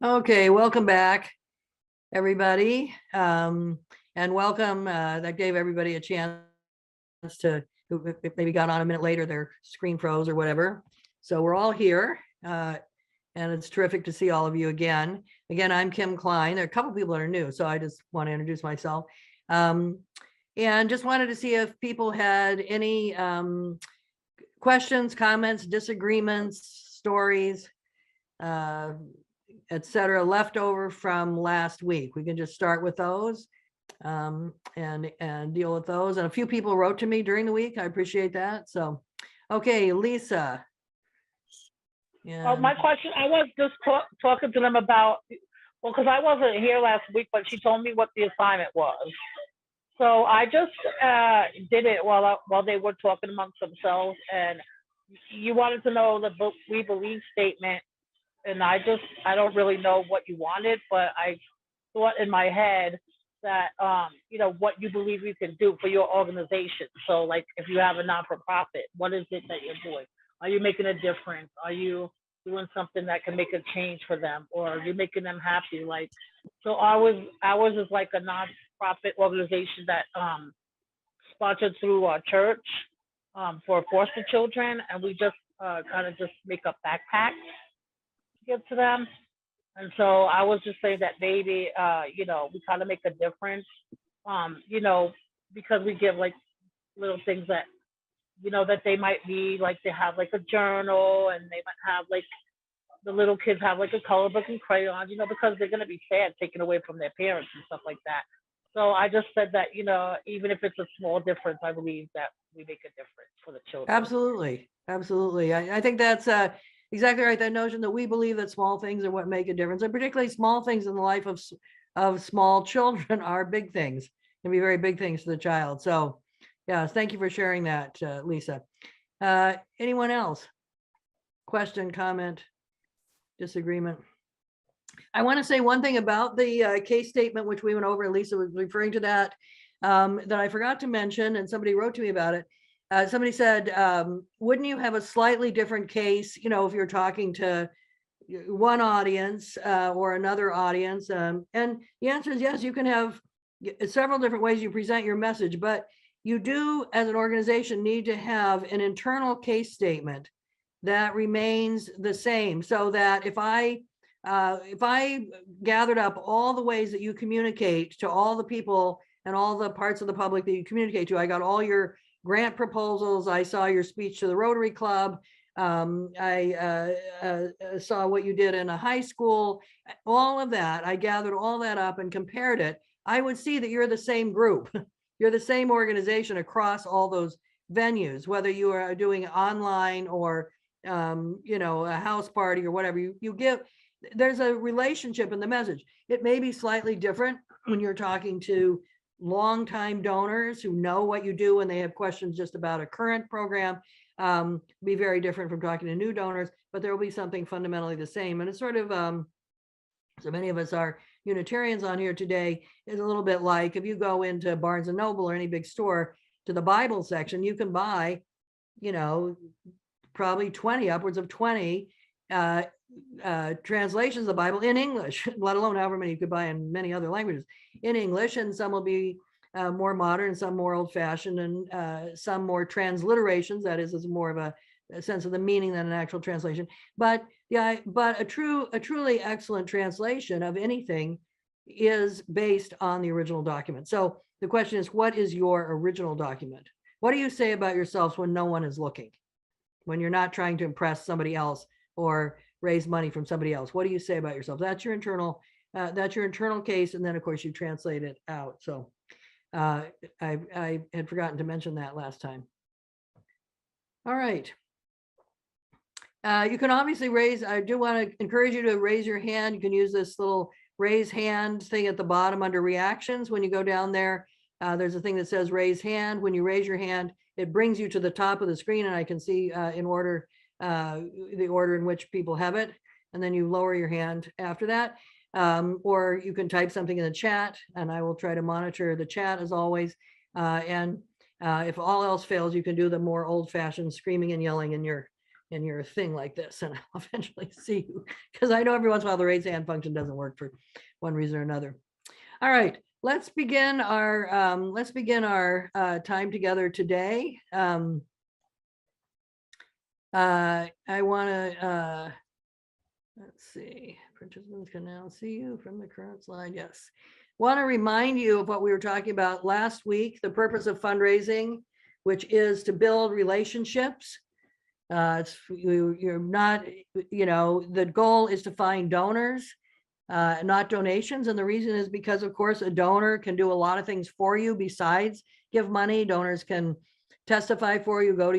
Okay, welcome back, everybody. And welcome, that gave everybody a chance to, who maybe got on a minute later, their screen froze or whatever. So we're all here, and it's terrific to see all of you again. Again, I'm Kim Klein. There are a couple people that are new, so I just want to introduce myself. And just wanted to see if people had any questions, comments, disagreements, stories, etc., left over from last week. We can just start with those and deal with those. And a few people wrote to me during the week. I appreciate that. So, okay, Lisa. Oh, my question, I was just talking to them about, well, because I wasn't here last week, but she told me what the assignment was. So I just did it while they were talking amongst themselves, and you wanted to know the we believe statement, and I don't really know what you wanted, but I thought in my head that what you believe you can do for your organization. So like if you have a non-for-profit, what is it that you're doing? Are you making a difference? Are you doing something that can make a change for them, or are you making them happy? Like, so ours is like a non-profit organization that sponsored through our church for foster children, and we just kind of just make up backpacks to give to them. And so I was just saying that maybe we kind of make a difference, because we give like little things that that they might need, like they have like a journal, and they might have like the little kids have like a color book and crayons, because they're going to be sad taken away from their parents and stuff like that. So I just said that, even if it's a small difference, I believe that we make a difference for the children. Absolutely. Absolutely. I think that's exactly right. That notion that we believe that small things are what make a difference, and particularly small things in the life of small children are big things, can be very big things to the child. So yeah, thank you for sharing that, Lisa. Anyone else? Question, comment, disagreement? I want to say one thing about the case statement, which we went over, and Lisa was referring to that I forgot to mention, and somebody wrote to me about it. Somebody said, wouldn't you have a slightly different case, if you're talking to one audience or another audience? And the answer is yes, you can have several different ways you present your message, but you do, as an organization, need to have an internal case statement that remains the same, so that if I gathered up all the ways that you communicate to all the people and all the parts of the public that you communicate to, I got all your grant proposals, I saw your speech to the Rotary Club, I saw what you did in a high school, all of that, I gathered all that up and compared it, I would see that you're the same group. You're the same organization across all those venues, whether you are doing online or a house party or whatever. You give, there's a relationship in the message. It may be slightly different when you're talking to longtime donors who know what you do and they have questions just about a current program. Be very different from talking to new donors, but there will be something fundamentally the same. And it's sort of, so many of us are Unitarians on here today, is a little bit like if you go into Barnes and Noble or any big store to the Bible section, you can buy, probably 20, upwards of 20 translations of the Bible in English, let alone however many you could buy in many other languages in English. And some will be more modern, some more old fashioned, and some more transliterations. That is more of a sense of the meaning than an actual translation. But yeah, but a truly excellent translation of anything is based on the original document. So the question is, what is your original document? What do you say about yourselves when no one is looking? When you're not trying to impress somebody else or raise money from somebody else? What do you say about yourself? That's your internal case. And then of course you translate it out. So I had forgotten to mention that last time. All right. You can obviously raise, I do want to encourage you to raise your hand. You can use this little raise hand thing at the bottom under reactions. When you go down there, there's a thing that says raise hand. When you raise your hand, it brings you to the top of the screen, and I can see in order, the order in which people have it. And then you lower your hand after that. Or you can type something in the chat, and I will try to monitor the chat as always. If all else fails, you can do the more old-fashioned screaming and yelling in your and you're a thing like this, and I'll eventually see you, because I know every once in a while the raise hand function doesn't work for one reason or another. All right, let's begin our time together today. I want to let's see, participants can now see you from the current slide. Yes. Want to remind you of what we were talking about last week, the purpose of fundraising, which is to build relationships. You're not, the goal is to find donors, not donations. And the reason is because, of course, a donor can do a lot of things for you besides give money. Donors can testify for you, go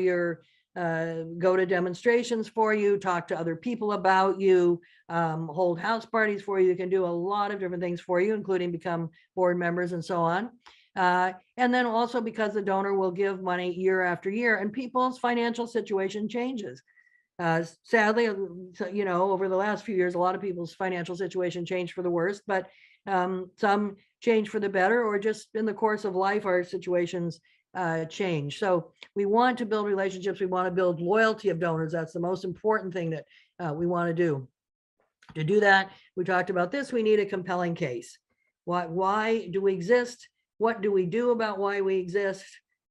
to demonstrations for you, talk to other people about you, hold house parties for you. You can do a lot of different things for you, including become board members and so on. And then also because the donor will give money year after year, and people's financial situation changes. Sadly, over the last few years, a lot of people's financial situation changed for the worst, but some change for the better, or just in the course of life, our situations change. So we want to build relationships. We want to build loyalty of donors. That's the most important thing that we want to do. To do that, we talked about this. We need a compelling case. Why do we exist? What do we do about why we exist?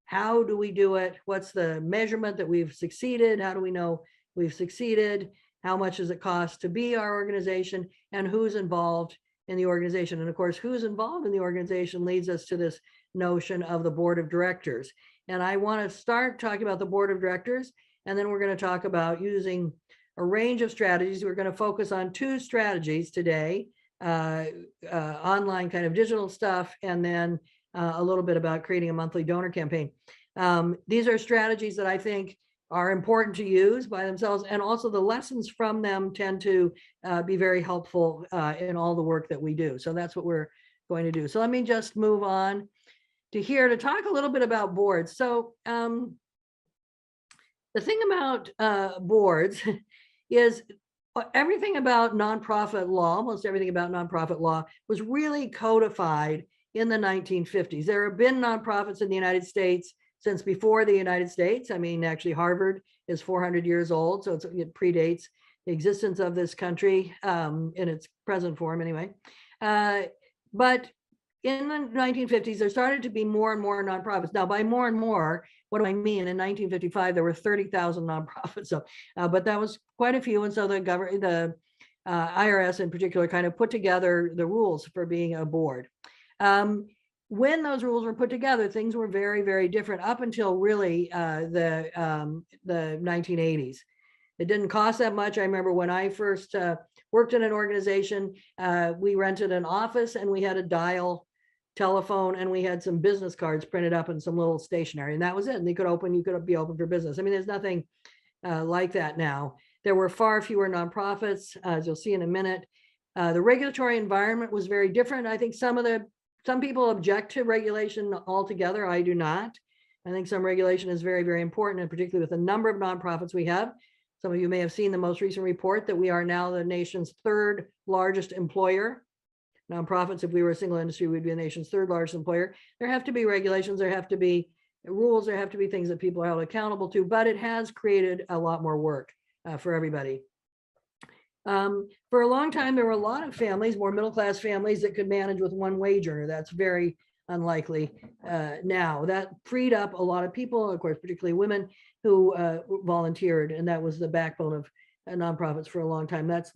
How do we do it? What's the measurement that we've succeeded? How do we know we've succeeded? How much does it cost to be our organization? And who's involved in the organization? And of course, who's involved in the organization leads us to this notion of the board of directors. And I want to start talking about the board of directors, and then we're going to talk about using a range of strategies. We're going to focus on 2 strategies today, online kind of digital stuff, and then a little bit about creating a monthly donor campaign. These are strategies that I think are important to use by themselves, and also the lessons from them tend to be very helpful in all the work that we do. So that's what we're going to do. So let me just move on to here to talk a little bit about boards. So the thing about boards is everything about nonprofit law, almost everything about nonprofit law was really codified in the 1950s. There have been nonprofits in the United States since before the United States. I mean, actually Harvard is 400 years old, so it predates the existence of this country in its present form anyway. But in the 1950s, there started to be more and more nonprofits. Now, by more and more, what do I mean? In 1955, there were 30,000 nonprofits. So, but that was quite a few. And so the IRS in particular kind of put together the rules for being a board. When those rules were put together, things were very, very different up until really the 1980s. It didn't cost that much. I remember when I first worked in an organization, we rented an office and we had a dial telephone and we had some business cards printed up and some little stationery, and that was it. And you could be open for business. I mean, there's nothing like that now. There were far fewer nonprofits, as you'll see in a minute. The regulatory environment was very different. I think some people object to regulation altogether. I do not. I think some regulation is very, very important, and particularly with the number of nonprofits we have. Some of you may have seen the most recent report that we are now the nation's 3rd largest employer. Nonprofits, if we were a single industry, we'd be the nation's 3rd largest employer. There have to be regulations, there have to be rules, there have to be things that people are held accountable to, but it has created a lot more work for everybody. For a long time, there were a lot of families, more middle-class families, that could manage with one wage earner. That's very unlikely now. That freed up a lot of people, of course, particularly women who volunteered, and that was the backbone of nonprofits for a long time. That's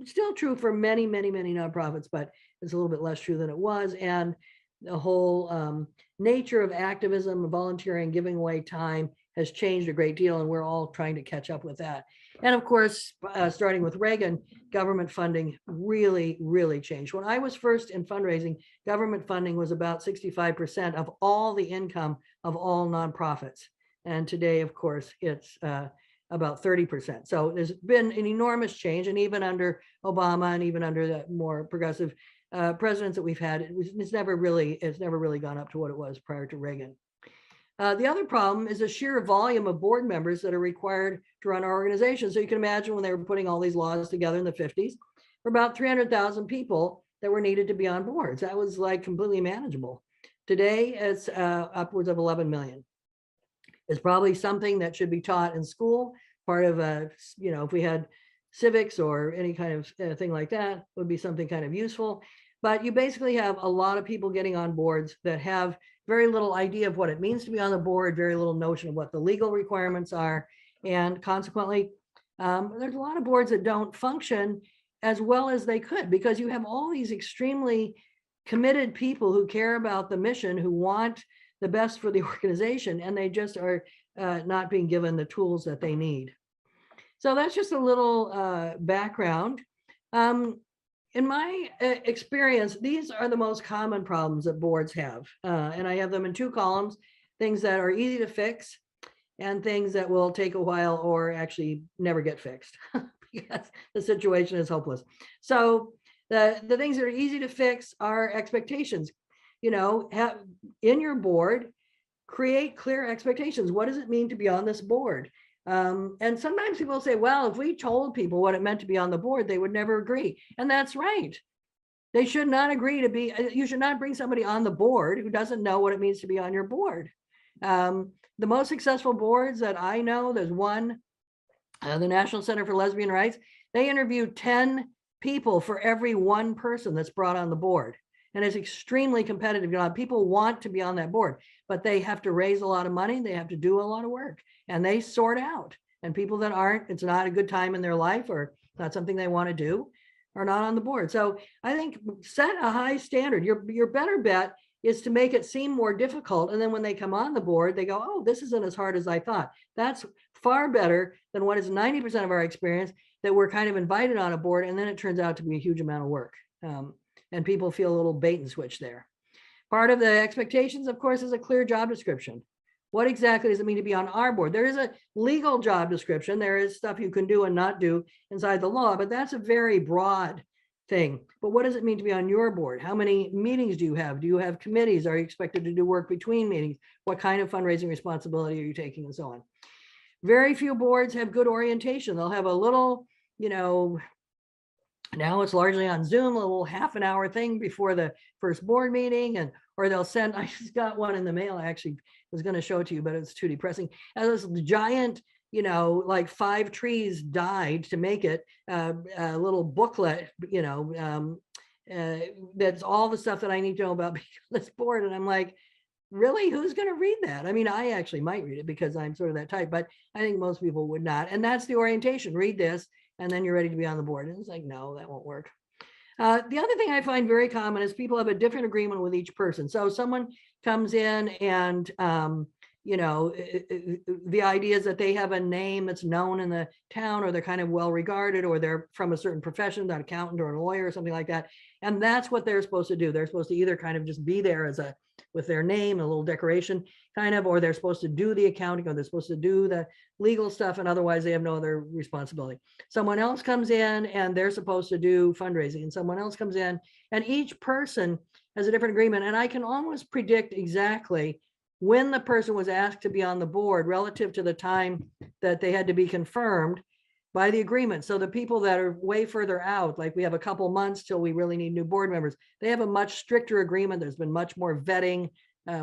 still true for many, many, many nonprofits, but it's a little bit less true than it was. And the whole nature of activism, volunteering, giving away time has changed a great deal, and we're all trying to catch up with that. And of course, starting with Reagan, government funding really, really changed. When I was first in fundraising, government funding was about 65% of all the income of all nonprofits. And today, of course, it's about 30%. So there's been an enormous change. And even under Obama and even under the more progressive presidents that we've had, it's never really gone up to what it was prior to Reagan. The other problem is the sheer volume of board members that are required to run our organization. So you can imagine when they were putting all these laws together in the 50s, for about 300,000 people that were needed to be on boards. That was like completely manageable. Today, it's upwards of 11 million. It's probably something that should be taught in school, part of a, if we had civics or any kind of thing like that, would be something kind of useful. But you basically have a lot of people getting on boards that have very little idea of what it means to be on the board, very little notion of what the legal requirements are. And consequently, there's a lot of boards that don't function as well as they could, because you have all these extremely committed people who care about the mission, who want the best for the organization, and they just are not being given the tools that they need. So that's just a little background. In my experience, these are the most common problems that boards have. And I have them in two columns: things that are easy to fix and things that will take a while or actually never get fixed because the situation is hopeless. So the things that are easy to fix are expectations. Have in your board, create clear expectations. What does it mean to be on this board? And sometimes people say, well, if we told people what it meant to be on the board, they would never agree. And that's right. They should not agree to be, you should not bring somebody on the board who doesn't know what it means to be on your board. The most successful boards that I know, there's one, the National Center for Lesbian Rights. They interviewed 10 people for every one person that's brought on the board. And it's extremely competitive. People want to be on that board, but they have to raise a lot of money. They have to do a lot of work, and they sort out. And people that aren't, it's not a good time in their life or not something they want to do, are not on the board. So I think set a high standard. Your better bet is to make it seem more difficult. And then when they come on the board, they go, oh, this isn't as hard as I thought. That's far better than what is 90% of our experience, that we're kind of invited on a board and then it turns out to be a huge amount of work. And people feel a little bait and switch there. Part of the expectations, of course, is a clear job description. What exactly does it mean to be on our board? There is a legal job description. There is stuff you can do and not do inside the law, but that's a very broad thing. But what does it mean to be on your board? How many meetings do you have? Do you have committees? Are you expected to do work between meetings? What kind of fundraising responsibility are you taking, and so on? Very few boards have good orientation. They'll have a little, now it's largely on Zoom, a little half an hour thing before the first board meeting, or they'll send, I just got one in the mail. I actually was going to show it to you, but it's too depressing. And this giant, like 5 trees died to make it, a little booklet, that's all the stuff that I need to know about this board. And I'm like, really, who's going to read that? I mean, I actually might read it because I'm sort of that type, but I think most people would not. And that's the orientation. Read this, and then you're ready to be on the board. And it's like, no, that won't work. The other thing I find very common is people have a different agreement with each person. So someone comes in and, the idea is that they have a name that's known in the town, or they're kind of well regarded, or they're from a certain profession, an accountant or a lawyer or something like that. And that's what they're supposed to do. They're supposed to either kind of just be there as with their name, a little decoration kind of, or they're supposed to do the accounting, or they're supposed to do the legal stuff, and otherwise they have no other responsibility. Someone else comes in and they're supposed to do fundraising, and someone else comes in, and each person has a different agreement. And I can almost predict exactly when the person was asked to be on the board relative to the time that they had to be confirmed by the agreement. So the people that are way further out, like we have a couple months till we really need new board members, they have a much stricter agreement. There's been much more vetting,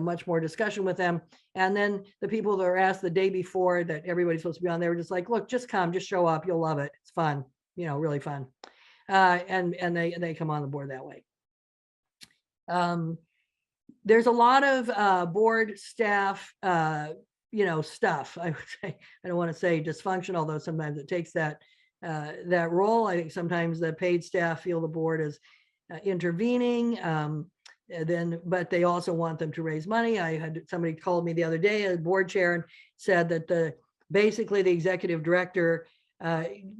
much more discussion with them. And then the people that are asked the day before that everybody's supposed to be on, they were just like, look, just come, just show up. You'll love it. It's fun, really fun. And they come on the board that way. There's a lot of board staff, stuff. I would say, I don't want to say dysfunction, although sometimes it takes that role. I think sometimes the paid staff feel the board is intervening, but they also want them to raise money. I had somebody called me the other day, a board chair, and said that basically the executive director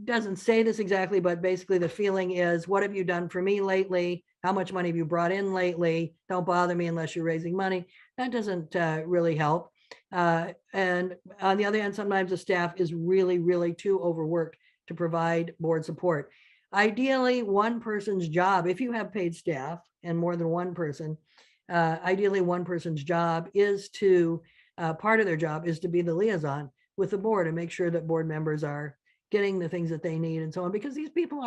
doesn't say this exactly, but basically the feeling is, what have you done for me lately? How much money have you brought in lately? Don't bother me unless you're raising money. That doesn't really help. And on the other hand, sometimes the staff is really, really too overworked to provide board support. Ideally, one person's job, if you have paid staff and more than one person, ideally one person's job is to, part of their job is to be the liaison with the board and make sure that board members are getting the things that they need and so on, because these people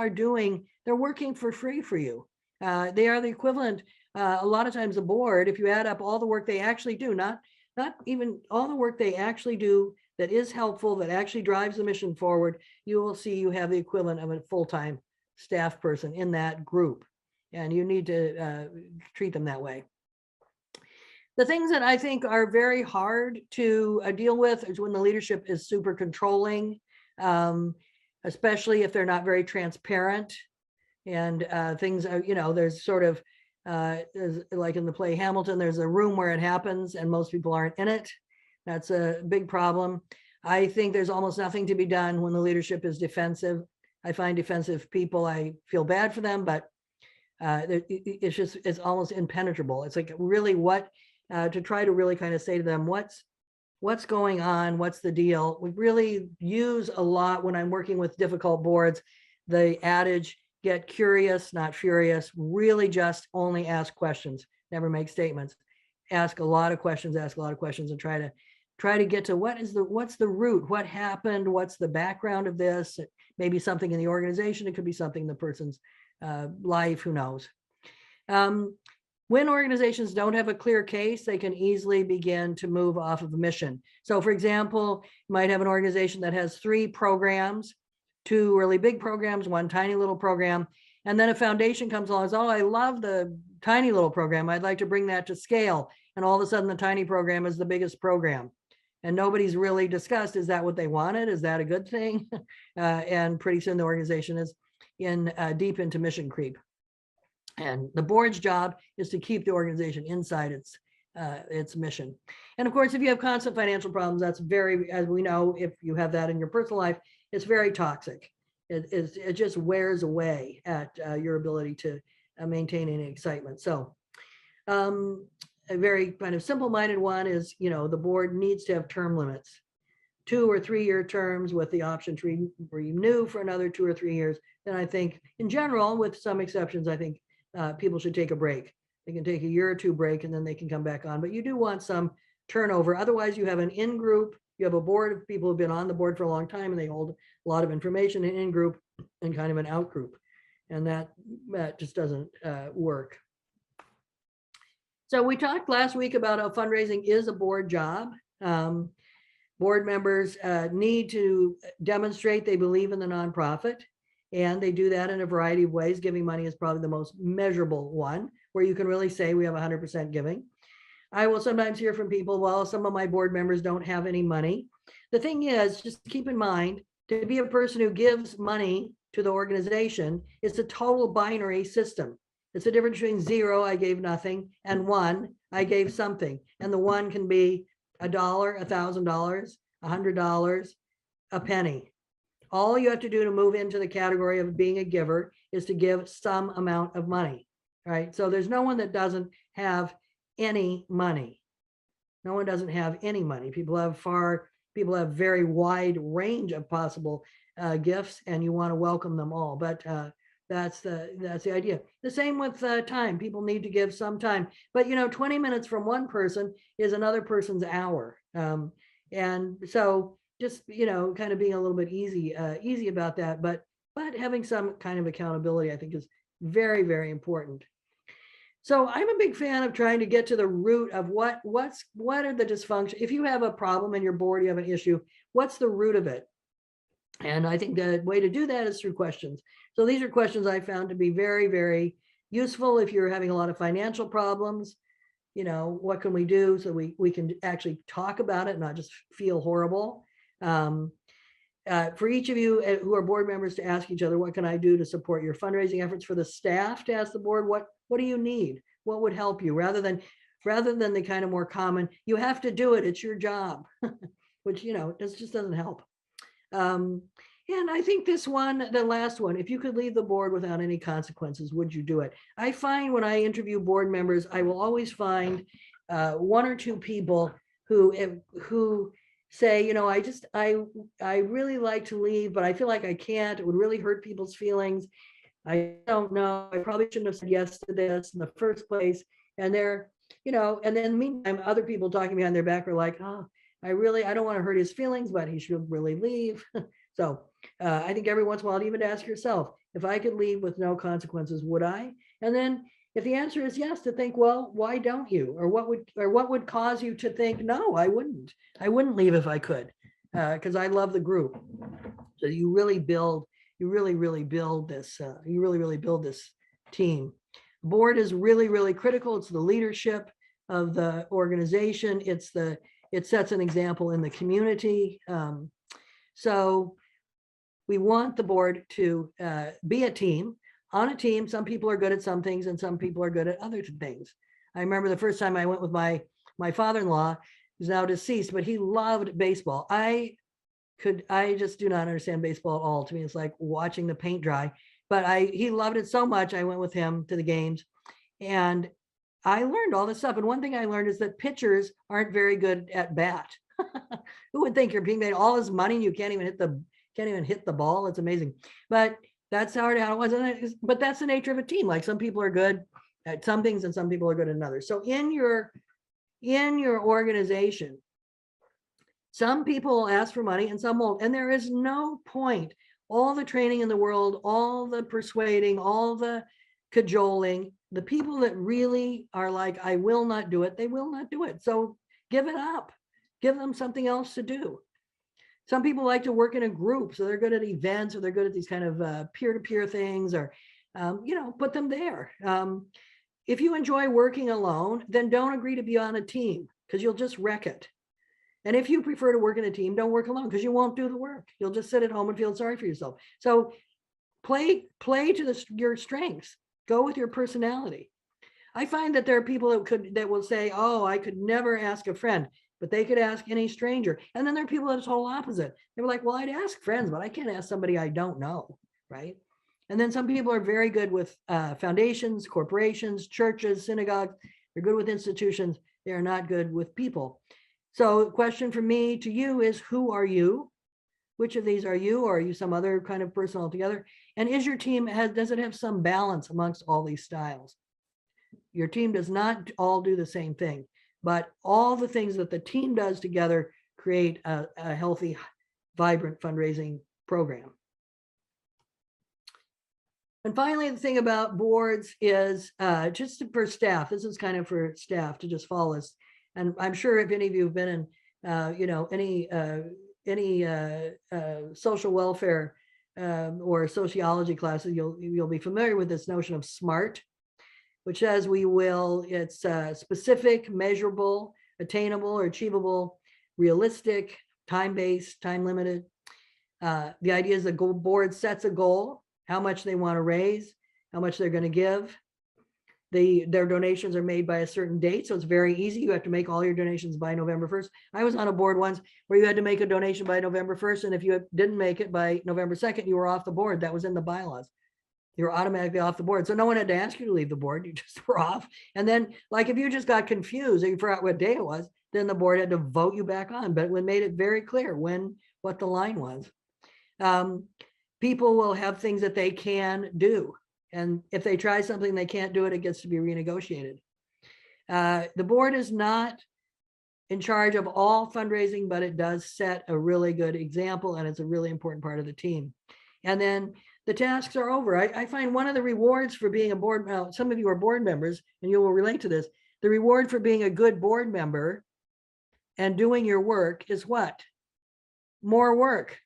they're working for free for you. They are the equivalent, a lot of times the board, if you add up all the work they actually do, not even all the work they actually do that is helpful, that actually drives the mission forward, you will see you have the equivalent of a full-time staff person in that group. And you need to treat them that way. The things that I think are very hard to deal with is when the leadership is super controlling, especially if they're not very transparent. And things are, there's sort of, there's, like in the play Hamilton, there's a room where it happens and most people aren't in it. That's a big problem. I think there's almost nothing to be done when the leadership is defensive. I find defensive people, I feel bad for them, but it's almost impenetrable. It's like really to try to really kind of say to them, what's going on? What's the deal? We really use a lot when I'm working with difficult boards, the adage, get curious, not furious, really just only ask questions, never make statements. Ask a lot of questions, and try to get to what's the root, what happened, what's the background of this, maybe something in the organization, it could be something in the person's life, who knows. When organizations don't have a clear case, they can easily begin to move off of a mission. So for example, you might have an organization that has 3 programs, 2 really big programs, 1 tiny little program, and then a foundation comes along and says, oh, I love the tiny little program, I'd like to bring that to scale. And all of a sudden the tiny program is the biggest program. And nobody's really discussed, is that what they wanted? Is that a good thing? And pretty soon the organization is deep into mission creep. And the board's job is to keep the organization inside its mission. And of course, if you have constant financial problems, that's very, as we know, if you have that in your personal life, it's very toxic. It just wears away at your ability to maintain any excitement. So a very kind of simple-minded one is, the board needs to have term limits, 2 or 3 year terms with the option to renew for another 2 or 3 years. Then I think in general, with some exceptions, I think people should take a break. They can take a year or 2 break and then they can come back on, but you do want some turnover. Otherwise you have an in-group, you have a board of people who've been on the board for a long time and they hold a lot of information, an in-group and kind of an out-group. And that just doesn't work. So we talked last week about how fundraising is a board job. Board members need to demonstrate they believe in the nonprofit, and they do that in a variety of ways. Giving money is probably the most measurable one, where you can really say we have 100% giving. I will sometimes hear from people, well, some of my board members don't have any money. The thing is, just keep in mind, to be a person who gives money to the organization, it's a total binary system. It's the difference between 0, I gave nothing, and 1, I gave something. And the 1 can be $1, $1,000, $100, a penny. All you have to do to move into the category of being a giver is to give some amount of money, right? So there's no one that doesn't have any money. No one doesn't have any money. People have very wide range of possible gifts, and you want to welcome them all. But that's the idea. The same with time. People need to give some time, but 20 minutes from one person is another person's hour. And so just, kind of being a little bit easy about that, but having some kind of accountability, I think, is very, very important. So I'm a big fan of trying to get to the root of what are the dysfunctions. If you have a problem in your board, you have an issue, what's the root of it? And I think the way to do that is through questions. So these are questions I found to be very, very useful if you're having a lot of financial problems. What can we do so we can actually talk about it, not just feel horrible. For each of you who are board members to ask each other, what can I do to support your fundraising efforts? For the staff to ask the board, what do you need? What would help you? Rather than the kind of more common, you have to do it, it's your job, which, just doesn't help. And I think this one, the last one, if you could leave the board without any consequences, would you do it? I find when I interview board members, I will always find 1 or 2 people who say, I really like to leave, but I feel like I can't. It would really hurt people's feelings. I don't know. I probably shouldn't have said yes to this in the first place. And they're, and then meantime, other people talking behind their back are like, oh, I don't want to hurt his feelings, but he should really leave. So I think every once in a while, even to ask yourself, if I could leave with no consequences, would I? And then if the answer is yes, to think, well, why don't you? Or what would cause you to think, no, I wouldn't leave if I could? because I love the group. So you really build, you really build this, you really build this team. Board is really critical. It's the leadership of the organization. It sets an example in the community. So we want the board to be a team. On a team, some people are good at some things and some people are good at other things. I remember the first time I went with my father-in-law, who's now deceased, but he loved baseball. I just do not understand baseball at all. To me, it's like watching the paint dry. But he loved it so much. I went with him to the games, and I learned all this stuff. And one thing I learned is that pitchers aren't very good at bat. Who would think you're being made all this money and you can't even hit the ball? It's amazing. But that's how it was. But that's the nature of a team. Like some people are good at some things and some people are good at others. So in your organization, some people will ask for money and some won't. And there is no point. All the training in the world, all the persuading, all the cajoling, the people that really are like, I will not do it, they will not do it. So give it up. Give them something else to do. Some people like to work in a group, so they're good at events or they're good at these kind of peer-to-peer things, or, put them there. If you enjoy working alone, then don't agree to be on a team because you'll just wreck it. And if you prefer to work in a team, don't work alone because you won't do the work. You'll just sit at home and feel sorry for yourself. So play to your strengths. Go with your personality. I find that there are people that will say, oh, I could never ask a friend, but they could ask any stranger. And then there are people that are total opposite. They were like, well, I'd ask friends, but I can't ask somebody I don't know, right? And then some people are very good with foundations, corporations, churches, synagogues. They're good with institutions. They are not good with people. So the question from me to you is, who are you? Which of these are you, or are you some other kind of person altogether? And is your team, does it have some balance amongst all these styles? Your team does not all do the same thing, but all the things that the team does together create a healthy, vibrant fundraising program. And finally, the thing about boards is just for staff. This is kind of for staff to just follow this. And I'm sure if any of you have been in, any social welfare or sociology classes, you'll be familiar with this notion of SMART, which says it's specific, measurable, attainable or achievable, realistic, time-based, time-limited. The idea is the board sets a goal, how much they want to raise, how much they're going to give. Their donations are made by a certain date, so it's very easy. You have to make all your donations by November 1st. I was on a board once where you had to make a donation by November 1st, and if you didn't make it by November 2nd, you were off the board. That was in the bylaws. You were automatically off the board. So no one had to ask you to leave the board. You just were off. And then, like, if you just got confused or you forgot what day it was, then the board had to vote you back on. But it made it very clear what the line was. People will have things that they can do. And if they try something, they can't do it, it gets to be renegotiated. The board is not in charge of all fundraising, but it does set a really good example, and it's a really important part of the team. And then the tasks are over. I find one of the rewards for being a board, well, some of you are board members, and you will relate to this. The reward for being a good board member and doing your work is what? More work.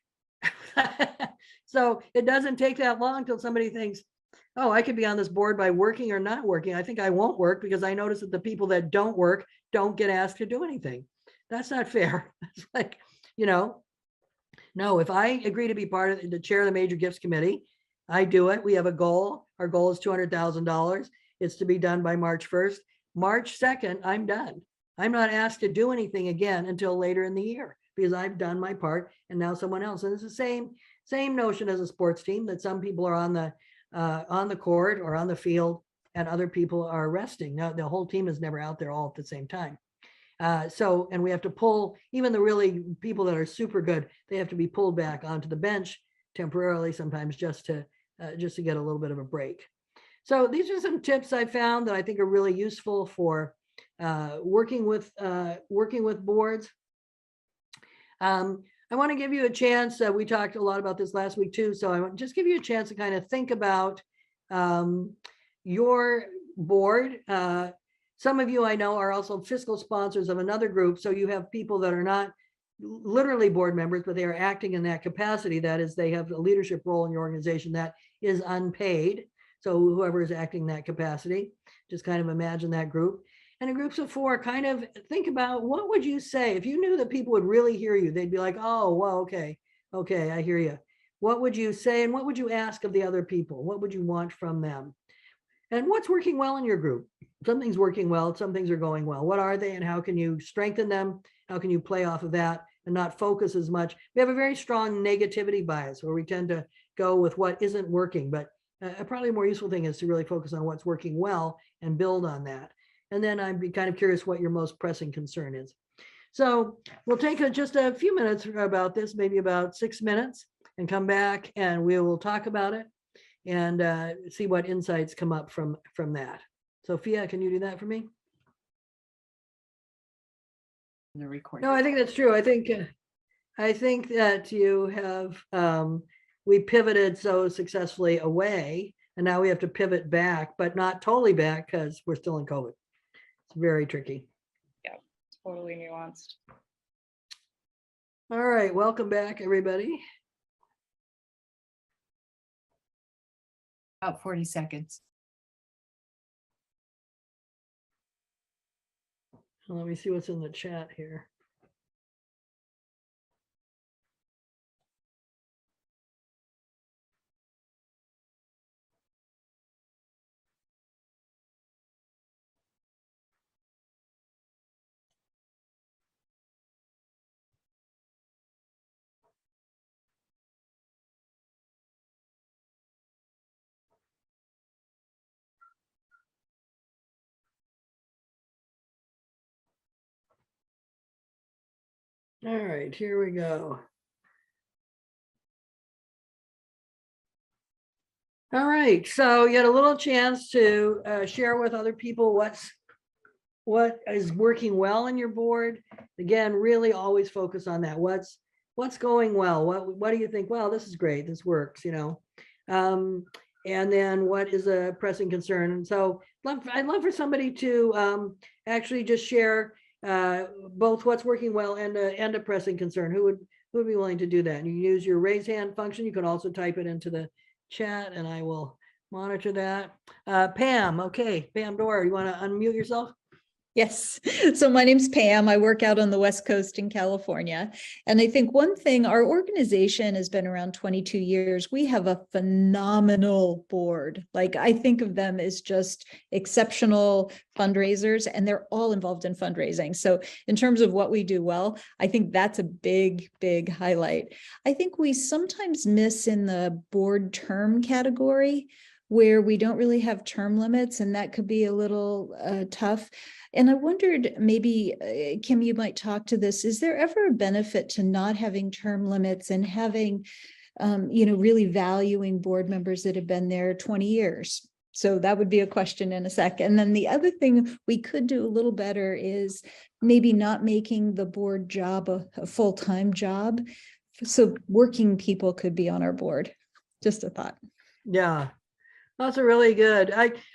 So it doesn't take that long until somebody thinks, oh, I could be on this board by working or not working. I think I won't work because I notice that the people that don't work don't get asked to do anything. That's not fair. It's like, no, if I agree to be part of the chair of the major gifts committee, I do it. We have a goal. Our goal is $200,000. It's to be done by March 1st. March 2nd, I'm done. I'm not asked to do anything again until later in the year because I've done my part and now someone else. And it's the same notion as a sports team, that some people are on the court or on the field and other people are resting. Now, the whole team is never out there all at the same time. And we have to pull even the really people that are super good, they have to be pulled back onto the bench temporarily, sometimes just to get a little bit of a break. So these are some tips I found that I think are really useful for working with boards. I want to give you a chance. We talked a lot about this last week too. So I want to just give you a chance to kind of think about your board. Some of you I know are also fiscal sponsors of another group. So you have people that are not literally board members, but they are acting in that capacity. That is, they have a leadership role in your organization that is unpaid. So whoever is acting in that capacity, just kind of imagine that group. And in groups of 4, kind of think about, what would you say if you knew that people would really hear you? They'd be like, oh, well, okay, I hear you. What would you say, and what would you ask of the other people? What would you want from them? And what's working well in your group? Some things working well, some things are going well. What are they, and how can you strengthen them? How can you play off of that and not focus as much? We have a very strong negativity bias where we tend to go with what isn't working, but probably a more useful thing is to really focus on what's working well and build on that. And then I'd be kind of curious what your most pressing concern is. So we'll take just a few minutes about this, maybe about 6 minutes, and come back and we will talk about it and see what insights come up from that. Sophia, can you do that for me? The recording. No, I think that's true. I think that you have, we pivoted so successfully away, and now we have to pivot back, but not totally back because we're still in COVID. It's very tricky. Yeah, totally nuanced. All right, welcome back, everybody. About 40 seconds. Let me see what's in the chat here. All right, here we go. All right, so you had a little chance to share with other people what is working well in your board. Again, really always focus on that. What's going well? What do you think? Well, this is great. This works, you know. And then what is a pressing concern? And so I'd love for somebody to actually just share both what's working well and a pressing concern. Who would be willing to do that? And you can use your raise hand function. You can also type it into the chat and I will monitor that. Pam, okay. Pam Dora, you want to unmute yourself? Yes. So my name's Pam. I work out on the West Coast in California. And I think one thing, our organization has been around 22 years. We have a phenomenal board. Like, I think of them as just exceptional fundraisers, and they're all involved in fundraising. So in terms of what we do well, I think that's a big, big highlight. I think we sometimes miss in the board term category, where we don't really have term limits, and that could be a little tough. And I wondered, maybe, Kim, you might talk to this. Is there ever a benefit to not having term limits and having, really valuing board members that have been there 20 years? So that would be a question in a sec. And then the other thing we could do a little better is maybe not making the board job a full-time job. So working people could be on our board. Just a thought. Yeah. That's a really good.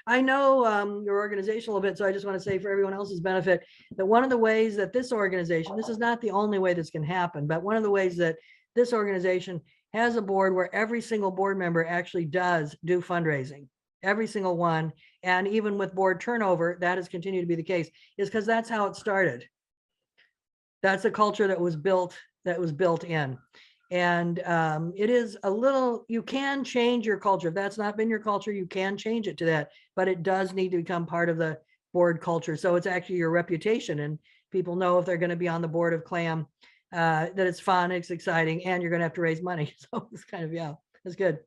I know your organization a little bit, so I just want to say for everyone else's benefit that one of the ways that this organization, this is not the only way this can happen, but one of the ways that this organization has a board where every single board member actually does do fundraising, every single one, and even with board turnover, that has continued to be the case, is because that's how it started. That's a culture that was built in. And it is a little, you can change your culture. If that's not been your culture, you can change it to that, but it does need to become part of the board culture. So it's actually your reputation, and people know if they're going to be on the board of CLAM, that it's fun, it's exciting, and you're going to have to raise money. So it's kind of, yeah, it's good.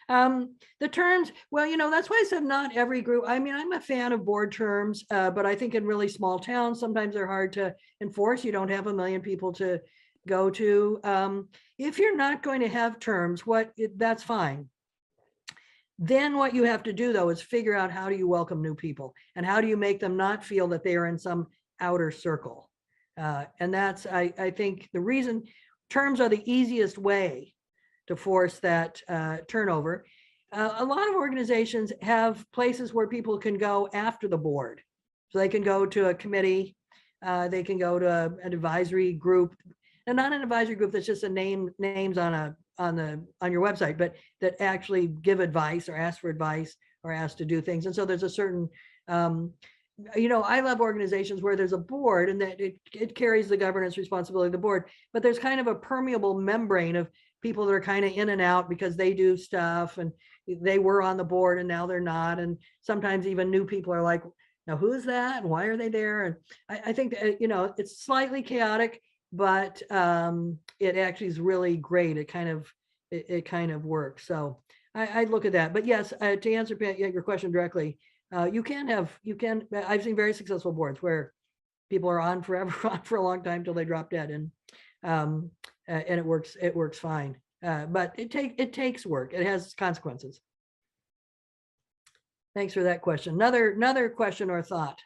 The terms, well, that's why I said not every group. I mean, I'm a fan of board terms, but I think in really small towns, sometimes they're hard to enforce. You don't have a million people to go to. If you're not going to have terms, that's fine. Then what you have to do, though, is figure out how do you welcome new people and how do you make them not feel that they are in some outer circle. And that's, I think, the reason terms are the easiest way to force that turnover. A lot of organizations have places where people can go after the board. So they can go to a committee, they can go to an advisory group. not an advisory group that's just names on your website, but that actually give advice or ask for advice or ask to do things. And so there's a certain, I love organizations where there's a board and that it carries the governance responsibility of the board, but there's kind of a permeable membrane of people that are kind of in and out because they do stuff and they were on the board and now they're not. And sometimes even new people are like, now who's that? And why are they there? And I think that, it's slightly chaotic, but it actually is really great. It kind of works. So I look at that. But yes, to answer your question directly, I've seen very successful boards where people are on forever, on for a long time till they drop dead, and it works fine. But it takes work. It has consequences. Thanks for that question. Another question or thought.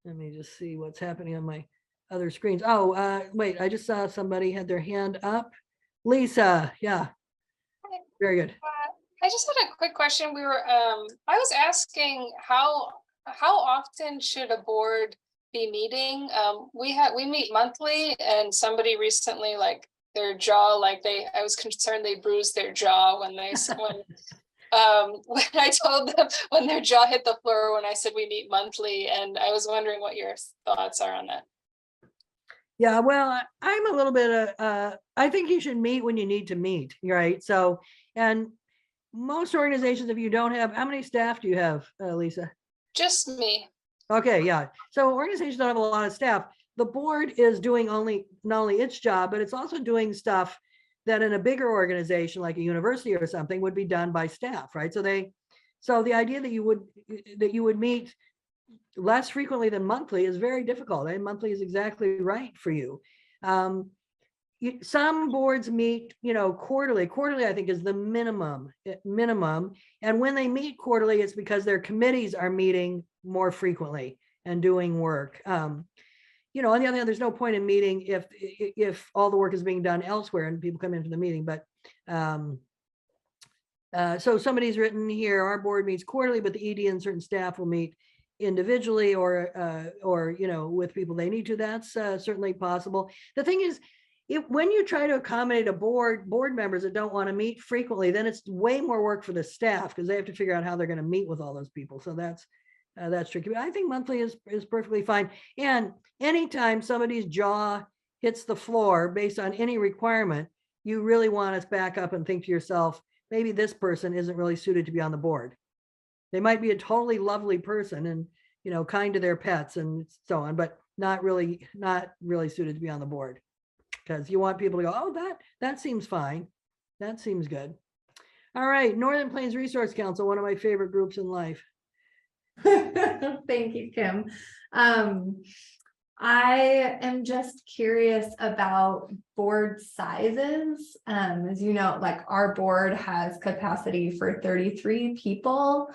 Let me just see what's happening on my other screens. Oh, wait, I just saw somebody had their hand up. Lisa, yeah. Very good. I just had a quick question. I was asking how often should a board be meeting? We meet monthly, and somebody recently, like their jaw, I was concerned they bruised their jaw when I told them when their jaw hit the floor when I said we meet monthly, and I was wondering what your thoughts are on that. Yeah, well, I'm a little bit I think you should meet when you need to meet, right? So, and most organizations, if you don't have, how many staff do you have, Lisa? Just me. Okay, yeah. So organizations don't have a lot of staff. The board is doing not only its job, but it's also doing stuff that in a bigger organization like a university or something would be done by staff, right? So the idea that you would meet less frequently than monthly is very difficult. And monthly is exactly right for you. Some boards meet, quarterly. Quarterly, I think, is the minimum. And when they meet quarterly, it's because their committees are meeting more frequently and doing work. On the other hand, there's no point in meeting if all the work is being done elsewhere and people come into the meeting. But so somebody's written here, our board meets quarterly, but the ED and certain staff will meet individually or with people they need to. That's certainly possible. The thing is, when you try to accommodate a board members that don't want to meet frequently, then it's way more work for the staff because they have to figure out how they're going to meet with all those people. So that's tricky. But I think monthly is perfectly fine. And anytime somebody's jaw hits the floor based on any requirement, you really want to back up and think to yourself, maybe this person isn't really suited to be on the board. They might be a totally lovely person and kind to their pets and so on, but not really suited to be on the board. Because you want people to go, oh, that seems fine. That seems good. All right, Northern Plains Resource Council, one of my favorite groups in life. Thank you, Kim. I am just curious about board sizes. As you know, our board has capacity for 33 people.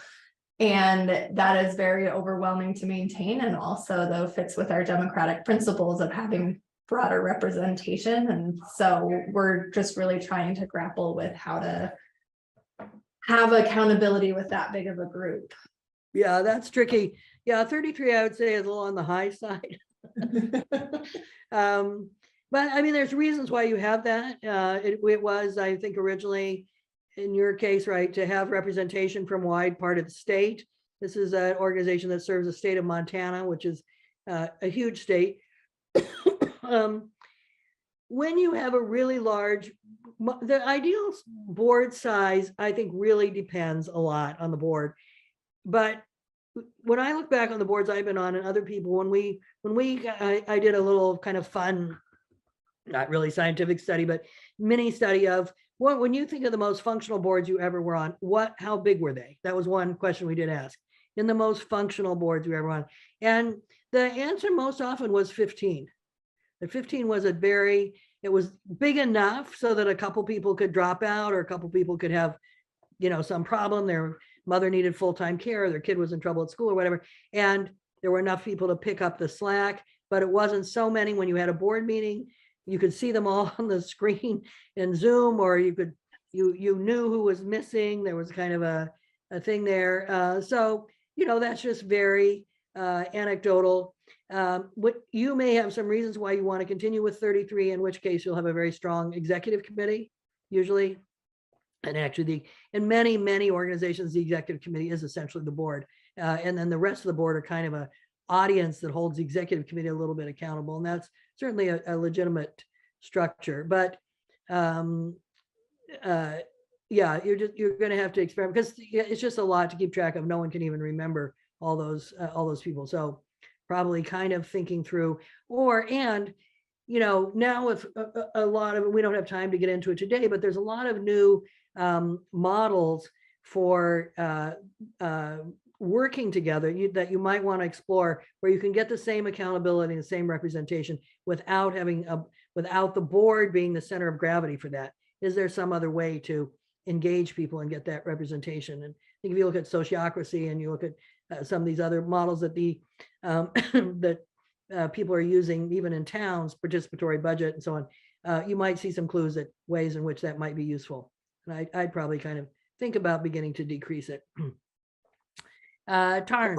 And that is very overwhelming to maintain, and also though fits with our democratic principles of having broader representation. And so we're just really trying to grapple with how to have accountability with that big of a group. Yeah, that's tricky. Yeah, 33 I would say is a little on the high side. But I mean, there's reasons why you have that. It was, I think, originally in your case, right, to have representation from wide part of the state. This is an organization that serves the state of Montana, which is a huge state. When you have a really large, the ideal board size, I think, really depends a lot on the board. But when I look back on the boards I've been on and other people, I did a little kind of fun, not really scientific study, but mini study of when you think of the most functional boards you ever were on, how big were they? That was one question we did ask. In the most functional boards you ever on. And the answer most often was 15. The 15 was it was big enough so that a couple people could drop out or a couple people could have, some problem. Their mother needed full-time care, their kid was in trouble at school or whatever. And there were enough people to pick up the slack, but it wasn't so many. When you had a board meeting, you could see them all on the screen in Zoom, or you knew who was missing. There was kind of a thing there. So, that's just very anecdotal. what you may have some reasons why you want to continue with 33, in which case you'll have a very strong executive committee, usually. And actually, in many organizations, the executive committee is essentially the board. And then the rest of the board are kind of a audience that holds the executive committee a little bit accountable. And that's certainly a legitimate structure. But yeah, you're going to have to experiment, because it's just a lot to keep track of. No one can even remember all those people. So probably kind of thinking through, and now with a lot of, we don't have time to get into it today, but there's a lot of new models for working together that you might want to explore, where you can get the same accountability and the same representation without without the board being the center of gravity for that. Is there some other way to engage people and get that representation? And I think if you look at sociocracy and you look at some of these other models that people are using, even in towns, participatory budget and so on, you might see some clues at ways in which that might be useful. And I'd probably kind of think about beginning to decrease it. Tarn.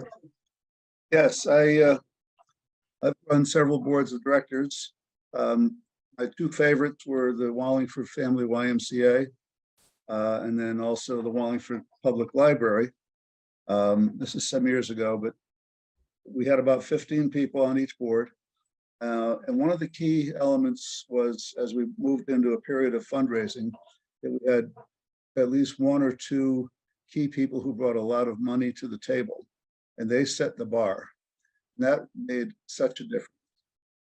Yes, I've run several boards of directors. My two favorites were the Wallingford Family YMCA, and then also the Wallingford Public Library. This is some years ago, but we had about 15 people on each board. And one of the key elements was, as we moved into a period of fundraising, that we had at least one or two key people who brought a lot of money to the table, and they set the bar. And that made such a difference.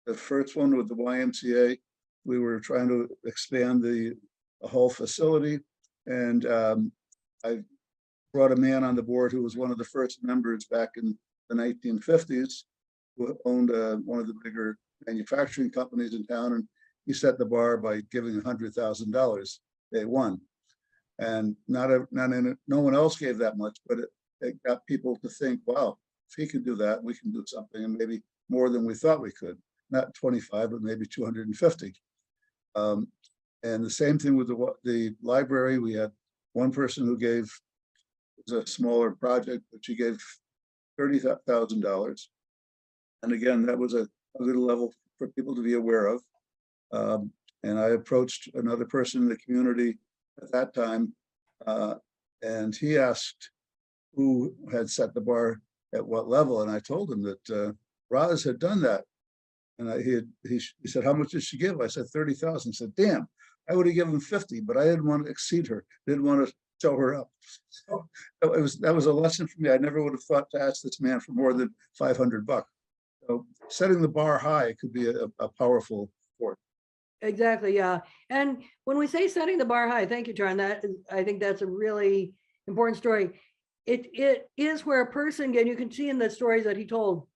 The first one with the YMCA, we were trying to expand the whole facility, and I brought a man on the board who was one of the first members back in the 1950s, who owned one of the bigger manufacturing companies in town, and he set the bar by giving $100,000 day one. And no one else gave that much, but it got people to think, wow, if he can do that, we can do something, and maybe more than we thought we could. Not 25, but maybe 250. And the same thing with the library. We had one person who gave, it was a smaller project, but she gave $30,000. And again, that was a good level for people to be aware of. And I approached another person in the community at that time, and he asked who had set the bar at what level. And I told him that Roz had done that. And he said, how much did she give? I said, 30,000. He said, damn, I would have given 50, but I didn't want to exceed her. Didn't want to show her up. So that was a lesson for me. I never would have thought to ask this man for more than $500. So setting the bar high could be a powerful force. Exactly, yeah. And when we say setting the bar high, thank you, Tarn. I think that's a really important story. It is where a person, and you can see in the stories that he told,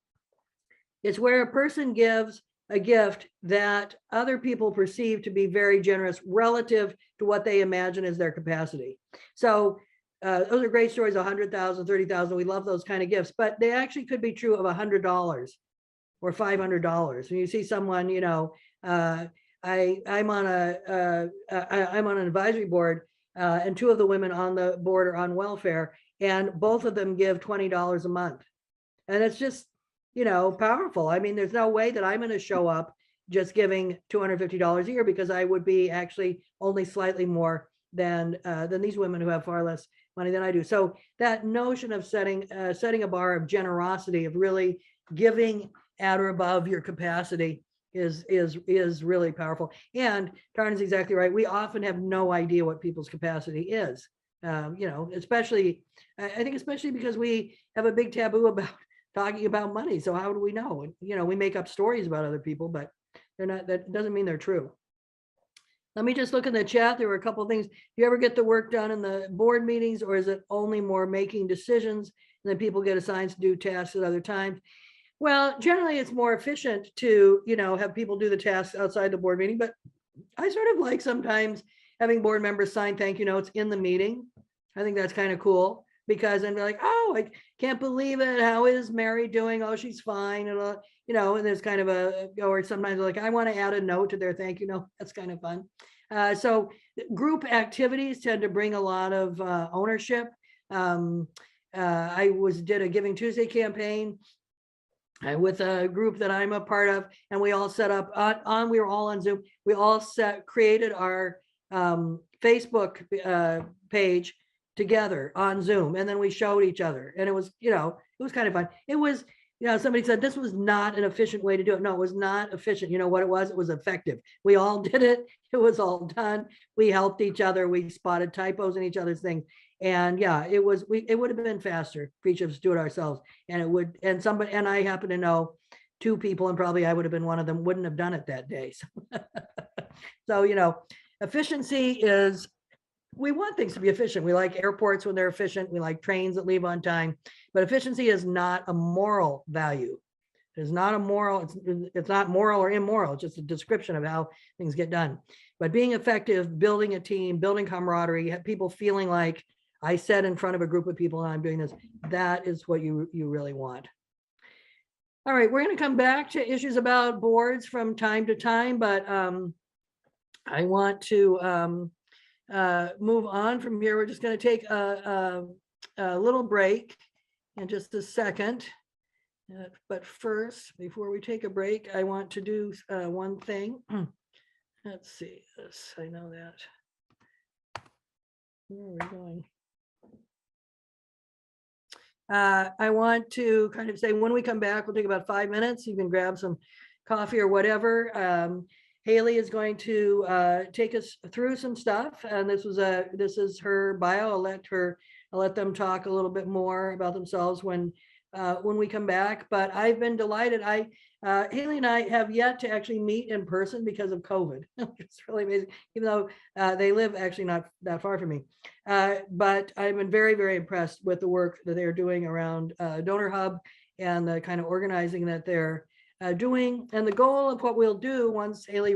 it's where a person gives a gift that other people perceive to be very generous relative to what they imagine is their capacity. So those are great stories, 100,000, 30,000. We love those kind of gifts, but they actually could be true of $100 or $500. When you see someone, I'm on an advisory board, and two of the women on the board are on welfare, and both of them give $20 a month. And it's just, powerful. I mean, there's no way that I'm going to show up just giving $250 a year, because I would be actually only slightly more than these women who have far less money than I do. So that notion of setting a bar of generosity, of really giving at or above your capacity, is really powerful. And Tarn is exactly right. We often have no idea what people's capacity is. Especially, I think especially because we have a big taboo about talking about money. So how do we know? We make up stories about other people, but they're not, that doesn't mean they're true. Let me just look in the chat. There were a couple of things. Do you ever get the work done in the board meetings, or is it only more making decisions and then people get assigned to do tasks at other times? Well, generally it's more efficient to, have people do the tasks outside the board meeting, but I sort of like sometimes having board members sign thank you notes in the meeting. I think that's kind of cool, because then they're like, oh, I can't believe it. How is Mary doing? Oh, she's fine. And, and there's kind of or sometimes they're like, I want to add a note to their thank you note. That's kind of fun. So group activities tend to bring a lot of ownership. I did a Giving Tuesday campaign with a group that I'm a part of, and we all set up we were all on Zoom. We all created our Facebook page together on Zoom, and then we showed each other, and it was, it was kind of fun. It was, somebody said this was not an efficient way to do it. No, it was not efficient. You know what it was? It was effective. We all did it. It was all done. We helped each other. We spotted typos in each other's things. And yeah, it would have been faster for each of us to do it ourselves. And it would, and I happen to know 2 people, and probably I would have been one of them, wouldn't have done it that day. So, efficiency is, we want things to be efficient. We like airports when they're efficient. We like trains that leave on time, but efficiency is not a moral value. It's not a moral, it's not moral or immoral. It's just a description of how things get done. But being effective, building a team, building camaraderie, people feeling like I said in front of a group of people and I'm doing this, that is what you really want. All right, we're going to come back to issues about boards from time to time, but I want to move on from here. We're just going to take a little break in just a second. But first, before we take a break, I want to do one thing. Let's see this. I know that. Where are we going? I want to kind of say, when we come back, we'll take about 5 minutes. You can grab some coffee or whatever. Haley is going to take us through some stuff, and this is her bio. I'll let them talk a little bit more about themselves when we come back. But I've been delighted. Haley and I have yet to actually meet in person because of COVID. It's really amazing, even though they live actually not that far from me. But I've been very, very impressed with the work that they're doing around Donor Hub and the kind of organizing that they're doing. And the goal of what we'll do once Haley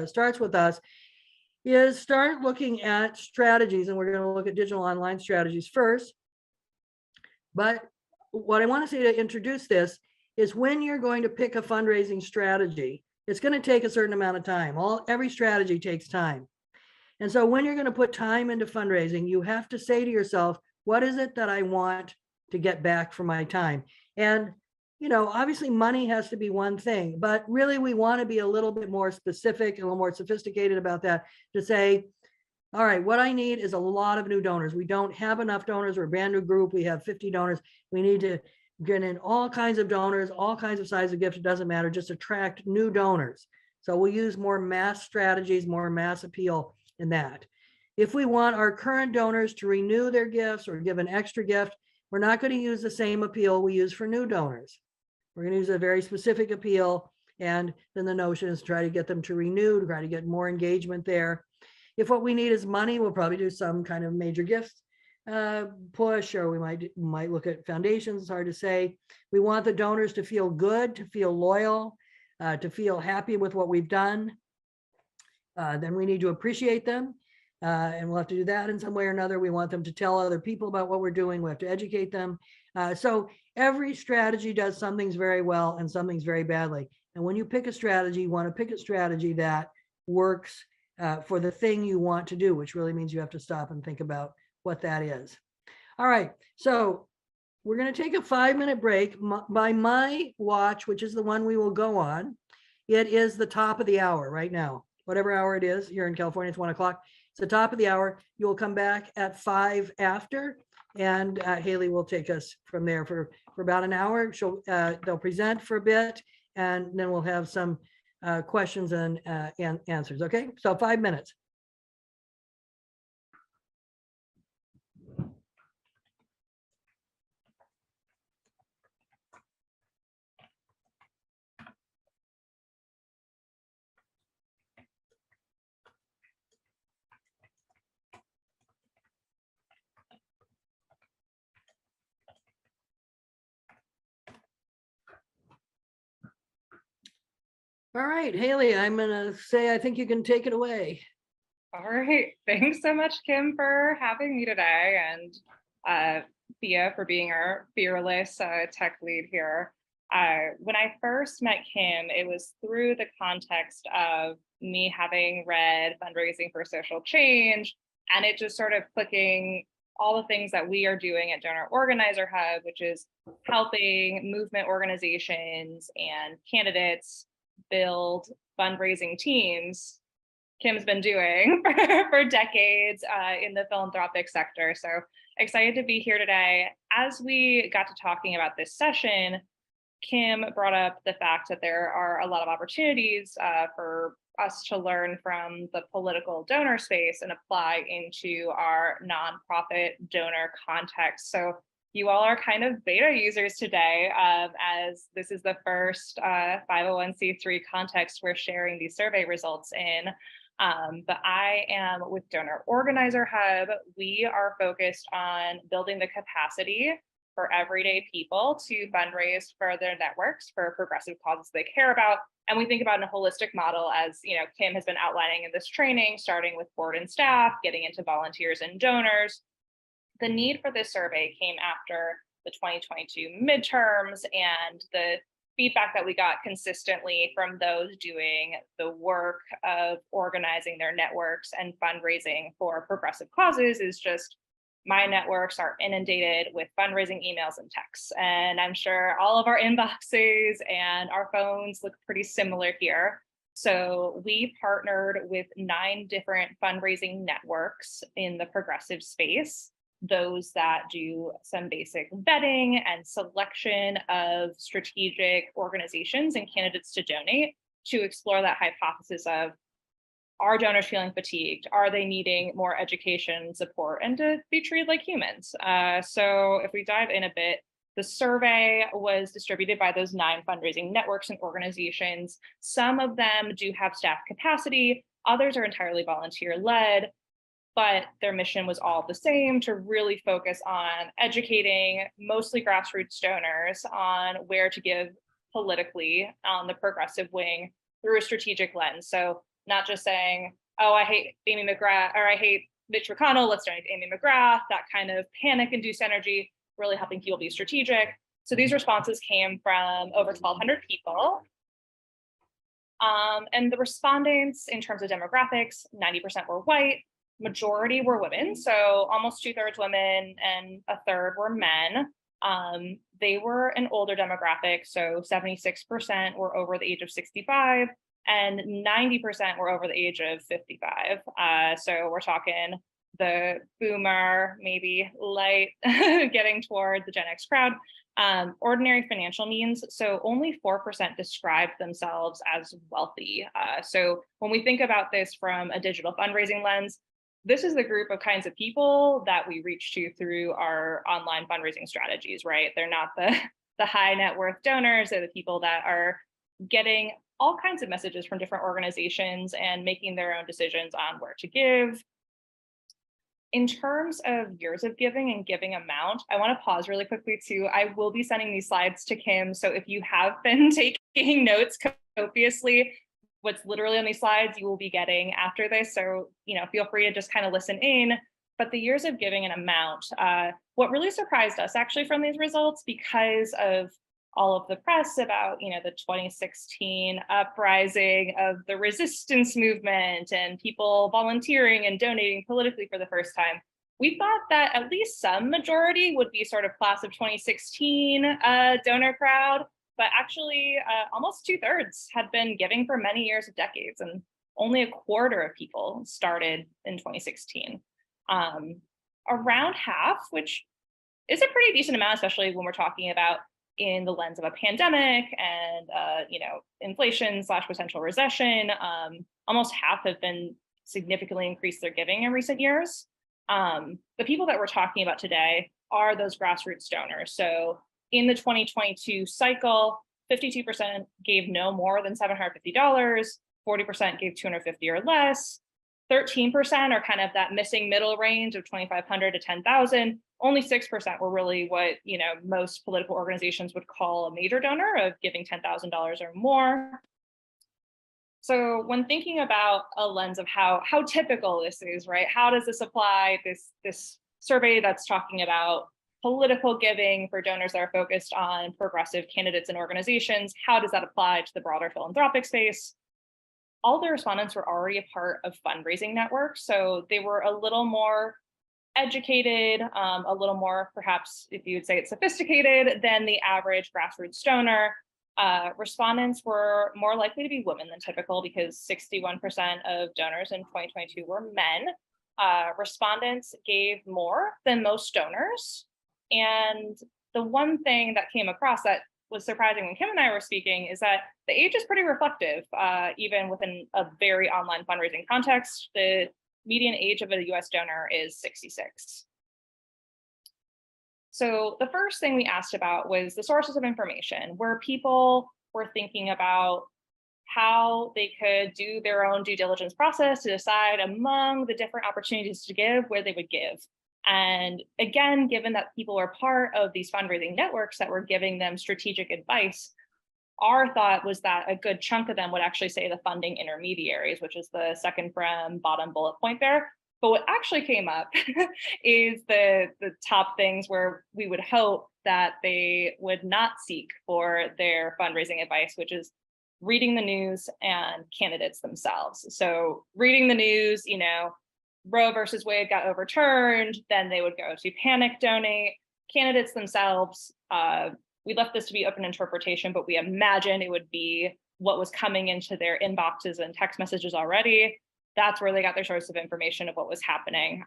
starts with us is start looking at strategies. And we're going to look at digital online strategies first. But what I want to say to introduce this is, when you're going to pick a fundraising strategy, it's going to take a certain amount of time. Every strategy takes time. And so when you're going to put time into fundraising, you have to say to yourself, what is it that I want to get back for my time? And, obviously money has to be one thing, but really we want to be a little bit more specific and a little more sophisticated about that, to say, all right, what I need is a lot of new donors. We don't have enough donors. We're a brand new group. We have 50 donors. We need to get in all kinds of donors, all kinds of size of gifts. It doesn't matter. Just attract new donors. So we'll use more mass strategies, more mass appeal in that. If we want our current donors to renew their gifts or give an extra gift, we're not going to use the same appeal we use for new donors. We're going to use a very specific appeal. And then the notion is to try to get them to renew, to try to get more engagement there. If what we need is money, we'll probably do some kind of major gift push, or we might look at foundations. It's hard to say. We want the donors to feel good, to feel loyal, to feel happy with what we've done. Then we need to appreciate them, and we'll have to do that in some way or another. We want them to tell other people about what we're doing. We have to educate them. So every strategy does some things very well and some things very badly. And when you pick a strategy, you want to pick a strategy that works for the thing you want to do, which really means you have to stop and think about what that is. All right, so we're going to take a 5-minute break. By my watch, which is the one we will go on, it is the top of the hour right now. Whatever hour it is here in California, it's 1 o'clock. It's the top of the hour. You will come back at 5 after, and Haley will take us from there for about an hour. They'll present for a bit, and then we'll have some questions and answers. Okay, so 5 minutes. All right, Haley, I'm going to say I think you can take it away. All right. Thanks so much, Kim, for having me today, and Thea for being our fearless tech lead here. When I first met Kim, it was through the context of me having read Fundraising for Social Change, and it just sort of clicking all the things that we are doing at Donor Organizer Hub, which is helping movement organizations and candidates build fundraising teams, Kim's been doing for decades in the philanthropic sector. So excited to be here today. As we got to talking about this session, Kim brought up the fact that there are a lot of opportunities for us to learn from the political donor space and apply into our nonprofit donor context. So you all are kind of beta users today, as this is the first 501c3 context we're sharing these survey results in. But I am with Donor Organizer Hub. We are focused on building the capacity for everyday people to fundraise for their networks for progressive causes they care about. And we think about in a holistic model, as Kim has been outlining in this training, starting with board and staff, getting into volunteers and donors. The need for this survey came after the 2022 midterms and the feedback that we got consistently from those doing the work of organizing their networks and fundraising for progressive causes is just, my networks are inundated with fundraising emails and texts. And I'm sure all of our inboxes and our phones look pretty similar here. So we partnered with 9 different fundraising networks in the progressive space, those that do some basic vetting and selection of strategic organizations and candidates to donate, to explore that hypothesis of, are donors feeling fatigued? Are they needing more education and support, and to be treated like humans? So if we dive in a bit, the survey was distributed by those 9 fundraising networks and organizations. Some of them do have staff capacity, others are entirely volunteer-led, but their mission was all the same, to really focus on educating mostly grassroots donors on where to give politically on the progressive wing through a strategic lens. So not just saying, oh, I hate Amy McGrath, or I hate Mitch McConnell, let's donate to Amy McGrath, that kind of panic-induced energy, really helping people be strategic. So these responses came from over 1,200 people. And the respondents, in terms of demographics, 90% were white, majority were women, so almost 2/3 women and 1/3 were men. They were an older demographic, so 76% were over the age of 65, and 90% were over the age of 55. So we're talking the boomer, maybe light, getting toward the Gen X crowd. Ordinary financial means, so only 4% described themselves as wealthy. So when we think about this from a digital fundraising lens, this is the group of kinds of people that we reach to through our online fundraising strategies, right? They're not the high net worth donors, they're the people that are getting all kinds of messages from different organizations and making their own decisions on where to give. In terms of years of giving and giving amount, I want to pause really quickly too. I will be sending these slides to Kim, so if you have been taking notes copiously, what's literally on these slides you will be getting after this. So, feel free to just kind of listen in. But the years of giving and amount, what really surprised us actually from these results, because of all of the press about, the 2016 uprising of the resistance movement and people volunteering and donating politically for the first time, we thought that at least some majority would be sort of class of 2016 donor crowd, but actually almost 2/3 had been giving for many years of decades, and only 1/4 of people started in 2016. Around half, which is a pretty decent amount, especially when we're talking about in the lens of a pandemic and inflation / potential recession, almost half have been significantly increased their giving in recent years. The people that we're talking about today are those grassroots donors. So in the 2022 cycle, 52% gave no more than $750, 40% gave $250 or less, 13% are kind of that missing middle range of $2,500 to $10,000. Only 6% were really what most political organizations would call a major donor, of giving $10,000 or more. So when thinking about a lens of how typical this is, right? How does this apply? This survey that's talking about political giving for donors that are focused on progressive candidates and organizations, how does that apply to the broader philanthropic space? All the respondents were already a part of fundraising networks, so they were a little more educated, a little more, perhaps if you would say it's sophisticated than the average grassroots donor. Respondents were more likely to be women than typical because 61% of donors in 2022 were men. Respondents gave more than most donors. And the one thing that came across that was surprising when Kim and I were speaking is that the age is pretty reflective, even within a very online fundraising context. The median age of a US donor is 66. So the first thing we asked about was the sources of information, where people were thinking about how they could do their own due diligence process to decide among the different opportunities to give, where they would give. And again, given that people were part of these fundraising networks that were giving them strategic advice, our thought was that a good chunk of them would actually say the funding intermediaries, which is the second from bottom bullet point there. But what actually came up is the top things where we would hope that they would not seek for their fundraising advice, which is reading the news and candidates themselves. So reading the news, you know, Roe versus Wade got overturned, then they would go to panic donate. Candidates themselves, we left this to be open interpretation, but we imagine it would be what was coming into their inboxes and text messages already. That's where they got their source of information of what was happening.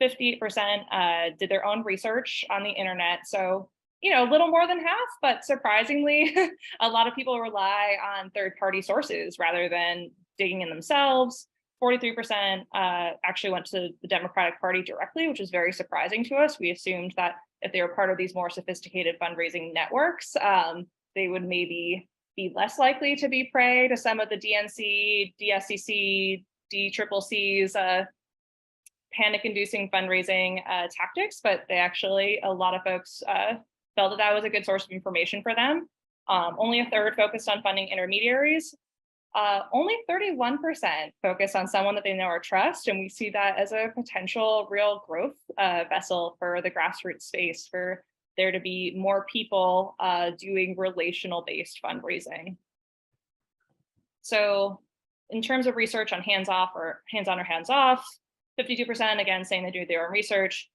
58% did their own research on the internet. So, you know, a little more than half, but surprisingly, a lot of people rely on third-party sources rather than digging in themselves. 43% actually went to the Democratic Party directly, which is very surprising to us. We assumed that if they were part of these more sophisticated fundraising networks, they would maybe be less likely to be prey to some of the DNC, DSCC, DCCC's panic-inducing fundraising tactics, but they actually, a lot of folks felt that that was a good source of information for them. Only a third focused on funding intermediaries. Only 31% focus on someone that they know or trust, and we see that as a potential real growth vessel for the grassroots space, for there to be more people doing relational-based fundraising. So in terms of research on hands-off or hands-on or hands-off, 52% again saying they do their own research.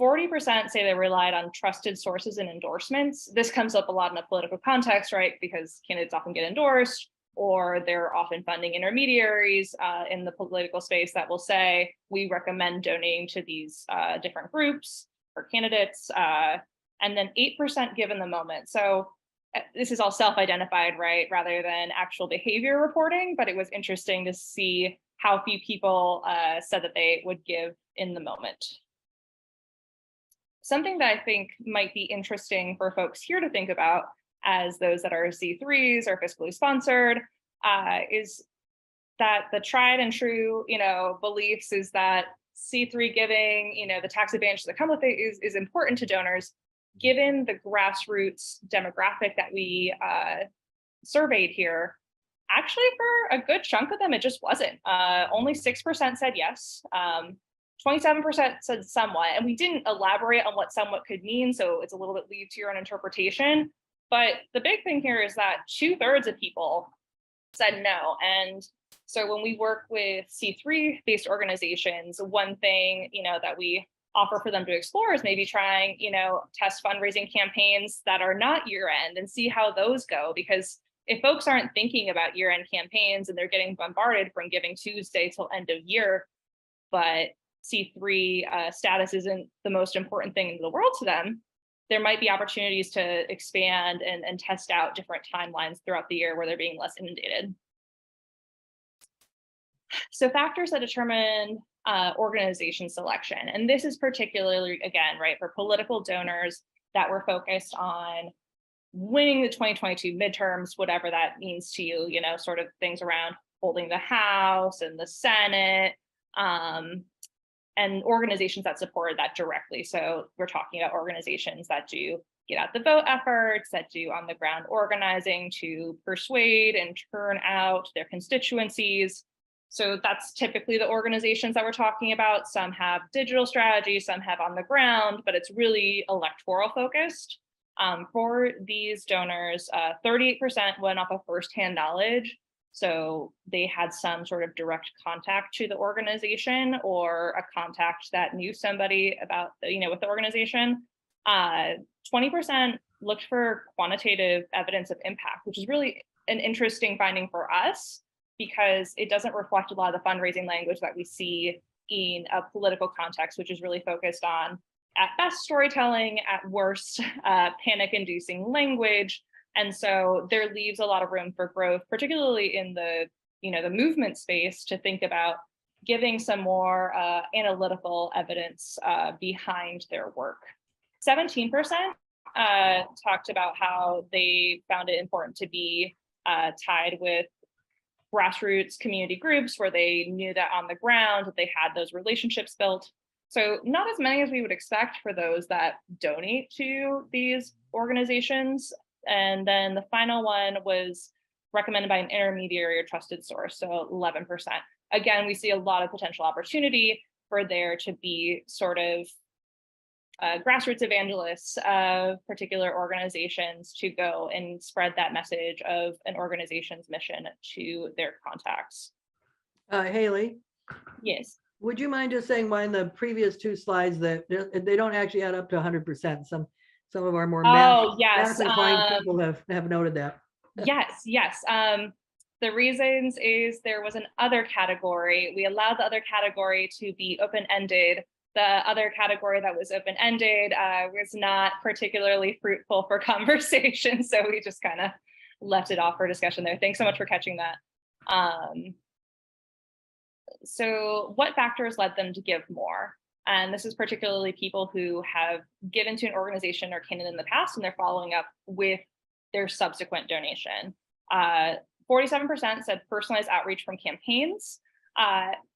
40% say they relied on trusted sources and endorsements. This comes up a lot in a political context, right? Because candidates often get endorsed, or they're often funding intermediaries in the political space that will say, we recommend donating to these different groups or candidates, and then 8% given the moment. So this is all self-identified, right, rather than actual behavior reporting, but it was interesting to see how few people said that they would give in the moment. Something that I think might be interesting for folks here to think about as those that are C3s or fiscally sponsored, is that the tried and true, you know, beliefs is that C3 giving, you know, the tax advantages that come with it is important to donors. Given the grassroots demographic that we surveyed here, actually for a good chunk of them, it just wasn't. Only 6% said yes. 27% said somewhat, and we didn't elaborate on what somewhat could mean, so it's a little bit leave to your own interpretation. But the big thing here is that 2/3 of people said no. And so when we work with C3-based organizations, one thing, you know, that we offer for them to explore is maybe trying, you know, test fundraising campaigns that are not year-end and see how those go. Because if folks aren't thinking about year-end campaigns and they're getting bombarded from Giving Tuesday till end of year, but C3 status isn't the most important thing in the world to them, there might be opportunities to expand and test out different timelines throughout the year where they're being less inundated. So factors that determine organization selection, and this is particularly, again, right, for political donors that were focused on winning the 2022 midterms, whatever that means to you, you know, sort of things around holding the House and the Senate, and organizations that supported that directly. So we're talking about organizations that do get out the vote efforts, that do on the ground organizing to persuade and turn out their constituencies. So that's typically the organizations that we're talking about. Some have digital strategies, some have on the ground, but it's really electoral focused. For these donors, 38% went off of firsthand knowledge. So they had some sort of direct contact to the organization or a contact that knew somebody about, with the organization. 20% looked for quantitative evidence of impact, which is really an interesting finding for us because it doesn't reflect a lot of the fundraising language that we see in a political context, which is really focused on, at best, storytelling, at worst, panic-inducing language. And so there leaves a lot of room for growth, particularly in the, the movement space, to think about giving some more analytical evidence behind their work. 17% talked about how they found it important to be tied with grassroots community groups where they knew that on the ground that they had those relationships built. So not as many as we would expect for those that donate to these organizations. And then the final one was recommended by an intermediary or trusted source, so 11%. Again, we see a lot of potential opportunity for there to be sort of grassroots evangelists of particular organizations to go and spread that message of an organization's mission to their contacts. Haley, Yes. would you mind just saying why in the previous two slides that they don't actually add up to 100%? Some of our more math inclined people have noted that. Yes. The reasons is there was an other category. We allowed the other category to be open-ended. The other category that was open-ended was not particularly fruitful for conversation, so we just kind of left it off for discussion there. Thanks so much for catching that. So what factors led them to give more? And this is particularly people who have given to an organization or candidate in the past, and they're following up with their subsequent donation. 47% said personalized outreach from campaigns.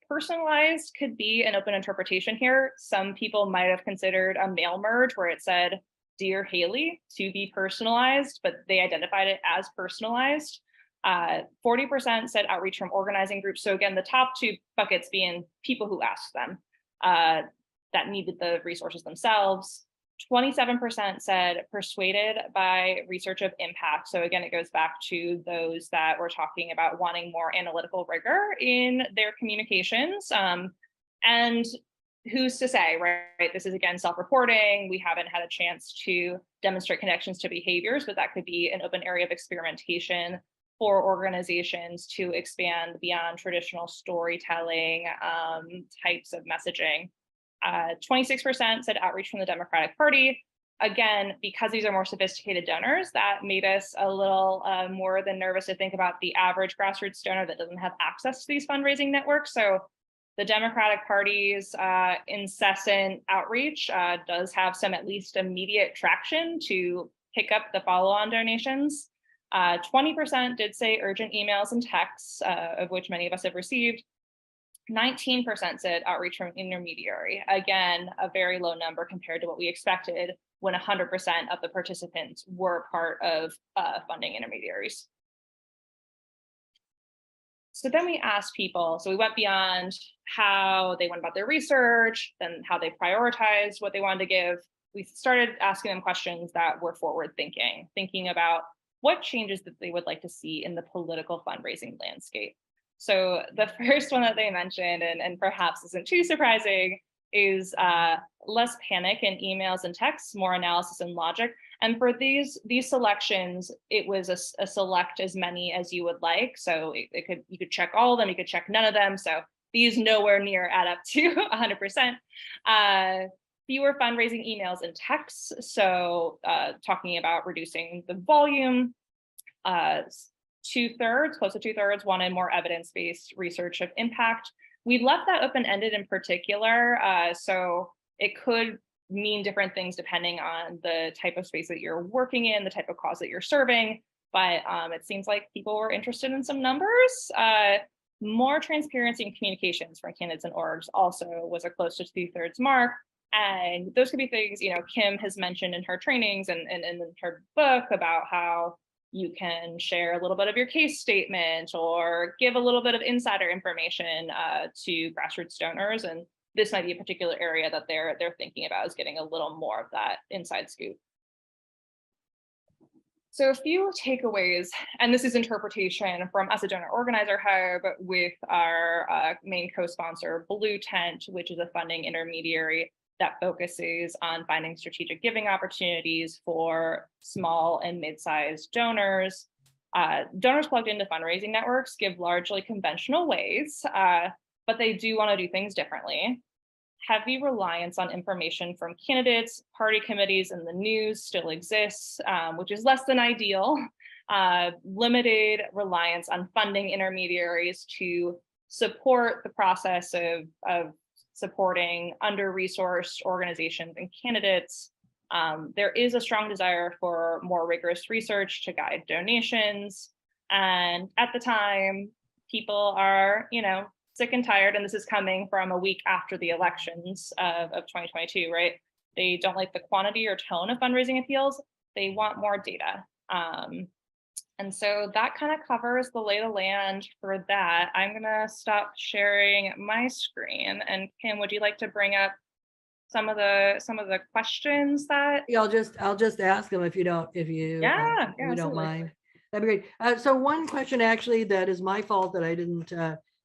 Personalized could be an open interpretation here. Some people might have considered a mail merge where it said, "Dear Haley," to be personalized, but they identified it as personalized. 40% said outreach from organizing groups. So again, the top two buckets being people who asked them that needed the resources themselves. 27% said persuaded by research of impact. So again, it goes back to those that were talking about wanting more analytical rigor in their communications. And who's to say, right? This is again self-reporting. We haven't had a chance to demonstrate connections to behaviors, but that could be an open area of experimentation for organizations to expand beyond traditional storytelling types of messaging. 26% said outreach from the Democratic Party. Again, because these are more sophisticated donors, that made us a little more than nervous to think about the average grassroots donor that doesn't have access to these fundraising networks. So the Democratic Party's incessant outreach does have some at least immediate traction to pick up the follow-on donations. 20% did say urgent emails and texts, of which many of us have received. 19% said outreach from intermediary. Again, a very low number compared to what we expected when 100% of the participants were part of funding intermediaries. So then we asked people, so we went beyond how they went about their research, then how they prioritized what they wanted to give. We started asking them questions that were forward thinking about what changes that they would like to see in the political fundraising landscape. So the first one that they mentioned, and perhaps isn't too surprising, is less panic in emails and texts, more analysis and logic. And for these selections, it was a select as many as you would like. So you could check all of them, you could check none of them. So these nowhere near add up to 100%. Fewer fundraising emails and texts. So talking about reducing the volume. Close to two-thirds wanted more evidence-based research of impact. We left that open-ended in particular, so it could mean different things depending on the type of space that you're working in, the type of cause that you're serving, but it seems like people were interested in some numbers. More transparency and communications from candidates and orgs also was a close to two-thirds mark. And those could be things, Kim has mentioned in her trainings and in her book about how you can share a little bit of your case statement or give a little bit of insider information to grassroots donors. And this might be a particular area that they're thinking about is getting a little more of that inside scoop. So a few takeaways, and this is interpretation from us at Donor Organizer Hub with our main co-sponsor, Blue Tent, which is a funding intermediary that focuses on finding strategic giving opportunities for small and mid-sized donors. Donors plugged into fundraising networks give largely conventional ways, but they do want to do things differently. Heavy reliance on information from candidates, party committees, and the news still exists, which is less than ideal. Limited reliance on funding intermediaries to support the process of supporting under-resourced organizations and candidates. There is a strong desire for more rigorous research to guide donations. And at the time, people are, sick and tired, and this is coming from a week after the elections of 2022, right? They don't like the quantity or tone of fundraising appeals. They want more data. And so that kind of covers the lay of the land for that. I'm gonna stop sharing my screen. And Kim, would you like to bring up some of the questions that? Yeah, I'll just ask them if you don't mind. That'd be great. So one question actually that is my fault that I didn't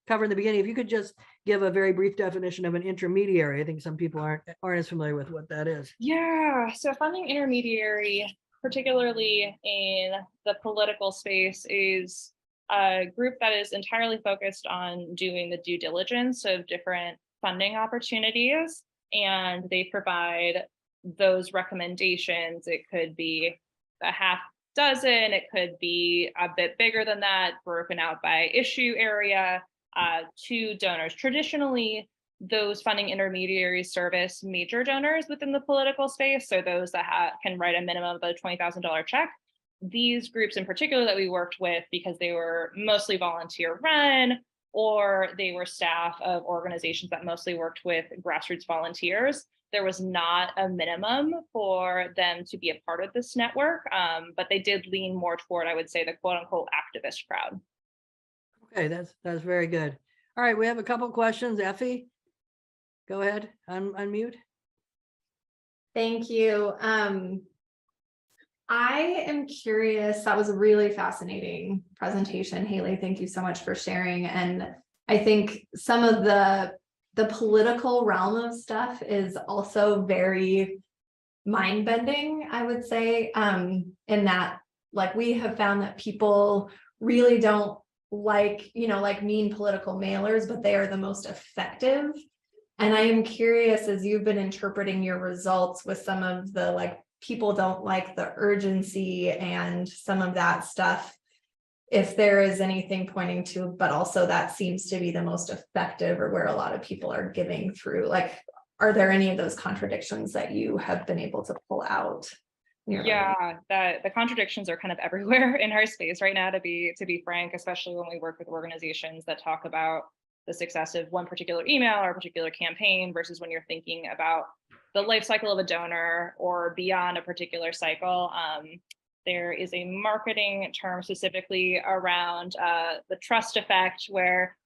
cover in the beginning, if you could just give a very brief definition of an intermediary. I think some people aren't as familiar with what that is. Yeah, so a funding intermediary, particularly in the political space, is a group that is entirely focused on doing the due diligence of different funding opportunities, and they provide those recommendations. It could be a half dozen, it could be a bit bigger than that, broken out by issue area, to donors. Traditionally, those funding intermediaries service major donors within the political space, so those that can write a minimum of a $20,000 check. These groups in particular that we worked with, because they were mostly volunteer run, or they were staff of organizations that mostly worked with grassroots volunteers, there was not a minimum for them to be a part of this network, but they did lean more toward, I would say, the quote unquote activist crowd. Okay, that's very good. All right, we have a couple questions. Effie, go ahead, unmute. Thank you. I am curious, that was a really fascinating presentation, Haley. Thank you so much for sharing. And I think some of the political realm of stuff is also very mind-bending, I would say, in that, like, we have found that people really don't like mean political mailers, but they are the most effective. And I am curious, as you've been interpreting your results with some of the people don't like the urgency and some of that stuff, if there is anything pointing to, but also that seems to be the most effective, or where a lot of people are giving through, are there any of those contradictions that you have been able to pull out? Yeah, the contradictions are kind of everywhere in our space right now, to be frank, especially when we work with organizations that talk about the success of one particular email or a particular campaign versus when you're thinking about the life cycle of a donor or beyond a particular cycle. There is a marketing term specifically around the trust effect, where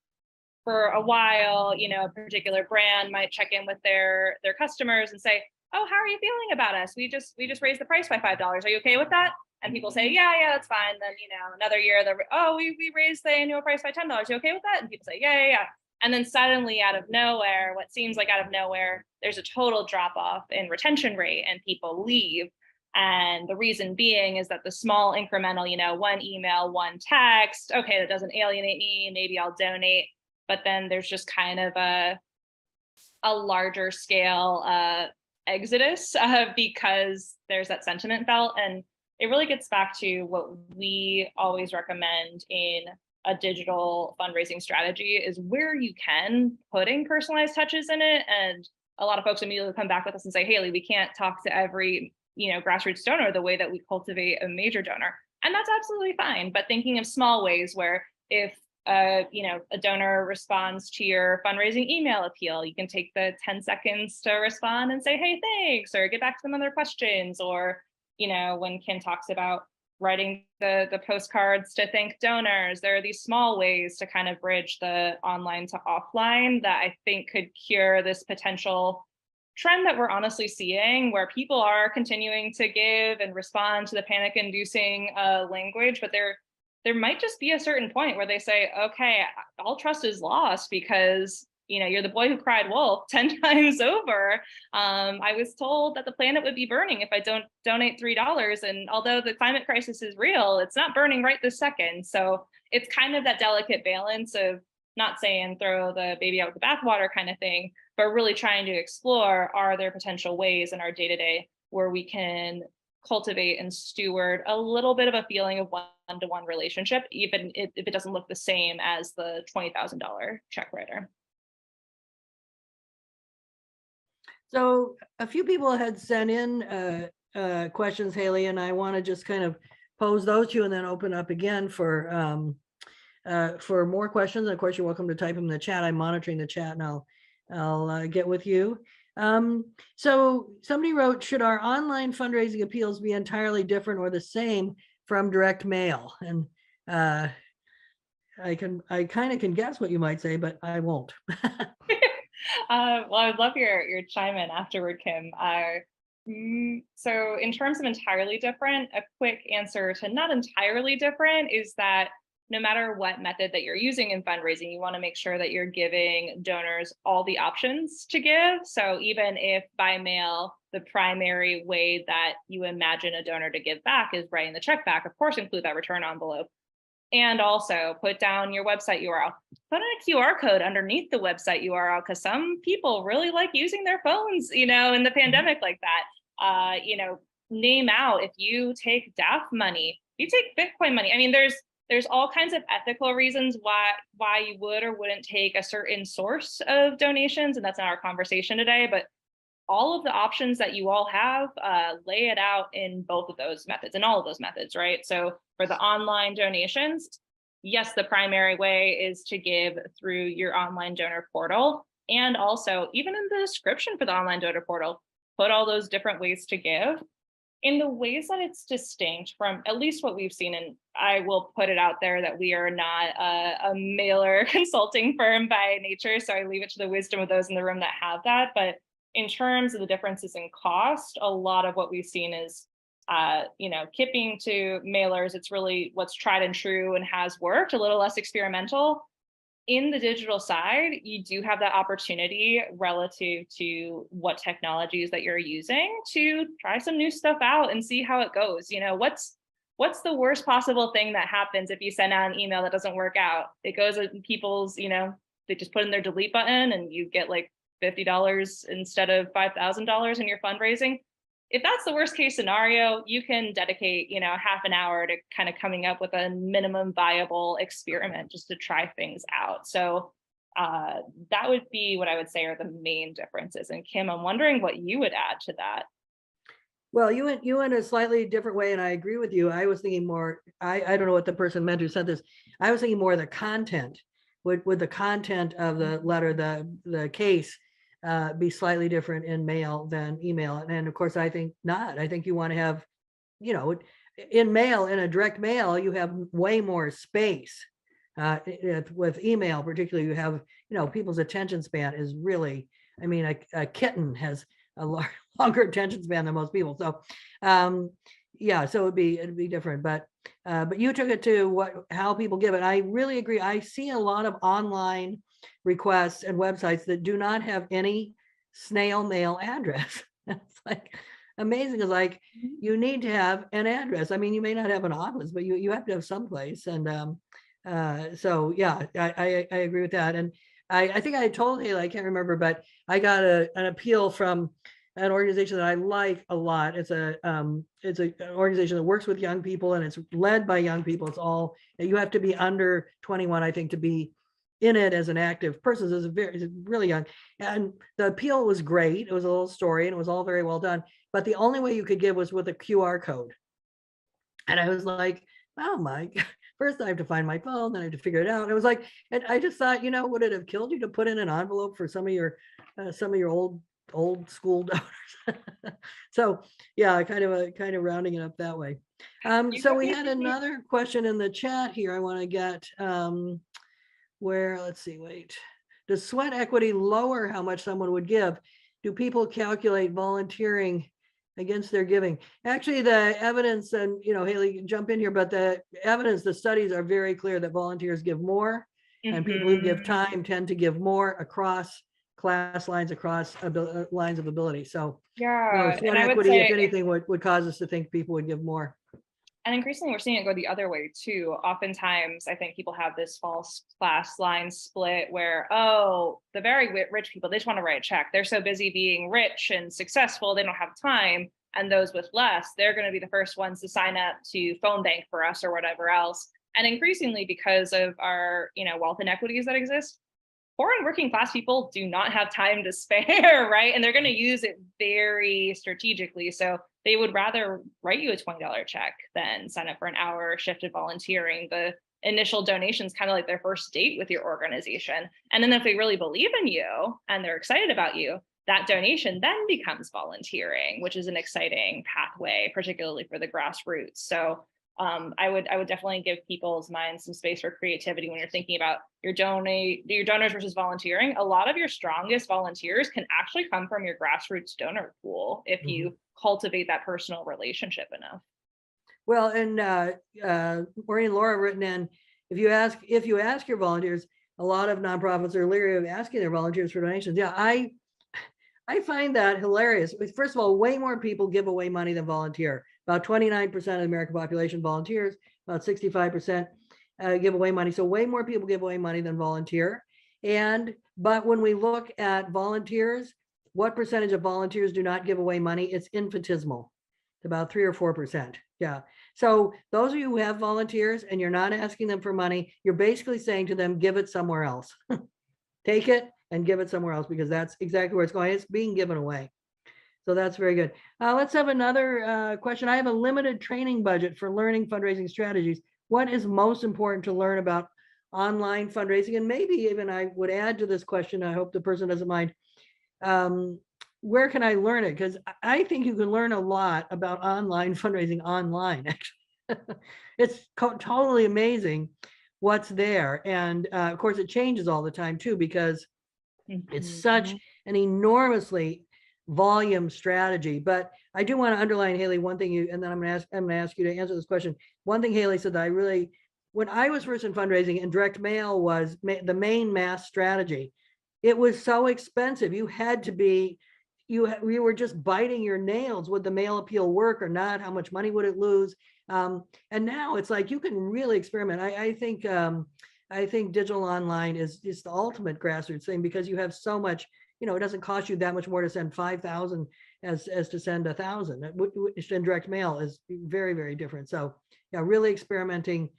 for a while, a particular brand might check in with their customers and say, oh, how are you feeling about us? We just raised the price by $5. Are you okay with that? And people say, yeah, that's fine. Then, another year, we raised the annual price by $10. Are you okay with that? And people say, yeah. And then suddenly, out of nowhere, what seems like out of nowhere, there's a total drop off in retention rate and people leave. And the reason being is that the small incremental, one email, one text, okay, that doesn't alienate me, maybe I'll donate. But then there's just kind of a larger scale exodus because there's that sentiment felt. And it really gets back to what we always recommend in a digital fundraising strategy is where you can putting personalized touches in it. And a lot of folks immediately come back with us and say, Haley, we can't talk to every grassroots donor the way that we cultivate a major donor. And that's absolutely fine. But thinking of small ways where if a donor responds to your fundraising email appeal, you can take the 10 seconds to respond and say, hey, thanks, or get back to them on their questions. Or, when Kim talks about writing the postcards to thank donors, there are these small ways to kind of bridge the online to offline that I think could cure this potential trend that we're honestly seeing where people are continuing to give and respond to the panic inducing language, but there might just be a certain point where they say, okay, all trust is lost because, you know, you're the boy who cried wolf 10 times over. I was told that the planet would be burning if I don't donate $3. And although the climate crisis is real, it's not burning right this second. So it's kind of that delicate balance of not saying throw the baby out with the bathwater kind of thing, but really trying to explore, are there potential ways in our day-to-day where we can cultivate and steward a little bit of a feeling of one-to-one relationship, even if it doesn't look the same as the $20,000 check writer. So a few people had sent in questions, Haley, and I want to just kind of pose those to you and then open up again for more questions. And of course, you're welcome to type them in the chat. I'm monitoring the chat and I'll get with you. So somebody wrote, should our online fundraising appeals be entirely different or the same from direct mail? And I kind of can guess what you might say, but I won't. Well, I would love your chime in afterward, Kim. So in terms of entirely different, a quick answer to not entirely different is that no matter what method that you're using in fundraising, you want to make sure that you're giving donors all the options to give. So even if by mail, the primary way that you imagine a donor to give back is writing the check back, of course, include that return envelope. And also put down your website URL. Put in a QR code underneath the website URL, because some people really like using their phones, you know, in the pandemic like that. You know, name out if you take DAF money, you take Bitcoin money. I mean, there's all kinds of ethical reasons why you would or wouldn't take a certain source of donations, and that's not our conversation today. But all of the options that you all have, lay it out in both of those methods, in all of those methods, right? So for the online donations, yes, the primary way is to give through your online donor portal. And also, even in the description for the online donor portal, put all those different ways to give. In the ways that it's distinct from at least what we've seen, and I will put it out there that we are not a mailer consulting firm by nature, so I leave it to the wisdom of those in the room that have that. But in terms of the differences in cost, a lot of what we've seen is, you know, kipping to mailers. It's really what's tried and true and has worked, a little less experimental. In the digital side, you do have that opportunity relative to what technologies that you're using to try some new stuff out and see how it goes. You know, what's the worst possible thing that happens if you send out an email that doesn't work out? It goes in people's, you know, they just put in their delete button and you get like $50 instead of $5,000 in your fundraising. If that's the worst case scenario, you can dedicate, you know, half an hour to kind of coming up with a minimum viable experiment just to try things out. So that would be what I would say are the main differences. And Kim, I'm wondering what you would add to that. Well, you went a slightly different way, and I agree with you. I was thinking more, I don't know what the person meant who sent this. I was thinking more of the content. Would the content of the letter, the case, be slightly different in mail than email? And of course, I think not. I think you want to have, you know, in mail, in a direct mail, you have way more space. With email, particularly, you have, you know, people's attention span is really, I mean, a kitten has a longer attention span than most people. So, yeah, so it'd be different. But you took it to how people give it. I really agree. I see a lot of online requests and websites that do not have any snail mail address. It's like amazing. It's like you need to have an address. I mean, you may not have an office, but you have to have someplace. And so yeah, I agree with that. And I think I told Haley, I can't remember, but I got an appeal from an organization that I like a lot. It's an organization that works with young people, and it's led by young people. It's all, you have to be under 21, I think, to be in it as an active person. It's really young. And the appeal was great. It was a little story and it was all very well done. But the only way you could give was with a QR code. And I was like, oh my, first I have to find my phone, then I have to figure it out. And it was like, and I just thought, you know, would it have killed you to put in an envelope for some of your old school donors? So yeah, kind of rounding it up that way. So we had another question in the chat here. I want to get where, let's see, wait. Does sweat equity lower how much someone would give? do people calculate volunteering against their giving? Actually, the evidence, and Haley, jump in here, but the evidence, the studies are very clear that volunteers give more, and people who give time tend to give more across class lines, across lines of ability. So Yeah, sweat and I would equity, say, if anything, would cause us to think people would give more. and increasingly we're seeing it go the other way too. Oftentimes, I think people have this false class line split where, oh, the very rich people, they just want to write a check. They're so busy being rich and successful, they don't have time. And those with less, they're going to be the first ones to sign up to phone bank for us or whatever else. And increasingly, because of our, wealth inequities that exist, poor and working class people do not have time to spare, right? And they're going to use it very strategically. So they would rather write you a $20 check than sign up for an hour shifted volunteering. The initial donations kind of like their first date with your organization. And then if they really believe in you and they're excited about you, that donation then becomes volunteering, which is an exciting pathway, particularly for the grassroots. So I would definitely give people's minds some space for creativity when you're thinking about your donors versus volunteering. A lot of your strongest volunteers can actually come from your grassroots donor pool if you cultivate that personal relationship enough. Well, and Maureen and Laura have written in, if you ask your volunteers, a lot of nonprofits are leery of asking their volunteers for donations. Yeah, I find that hilarious. First of all, way more people give away money than volunteer. About 29% of the American population volunteers, about 65% give away money. So way more people give away money than volunteer. But when we look at volunteers, what percentage of volunteers do not give away money? It's infinitesimal, about 3 or 4%. Yeah. So those of you who have volunteers and you're not asking them for money, you're basically saying to them, give it somewhere else. Take it and give it somewhere else, because that's exactly where it's going. It's being given away. So that's very good. Let's have another question. I have a limited training budget for learning fundraising strategies. What is most important to learn about online fundraising? And maybe even I would add to this question, I hope the person doesn't mind, where can I learn it? Because I think you can learn a lot about online fundraising online, actually. It's totally amazing what's there. And of course, it changes all the time too, because it's such an enormously volume strategy. But I do want to underline, Haley, one thing and then I'm going to ask you to answer this question. One thing Haley said that when I was first in fundraising and direct mail was the main mass strategy, it was so expensive. You had to be, you were just biting your nails. Would the mail appeal work or not? How much money would it lose? And now it's like you can really experiment. I think digital online is just the ultimate grassroots thing, because you have so much, it doesn't cost you that much more to send 5,000 as to send 1,000. Which in direct mail is very, very different. So yeah, really experimenting,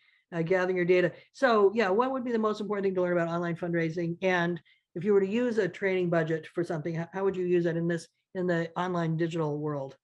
gathering your data. So yeah, what would be the most important thing to learn about online fundraising? And if you were to use a training budget for something, how would you use it in the online digital world?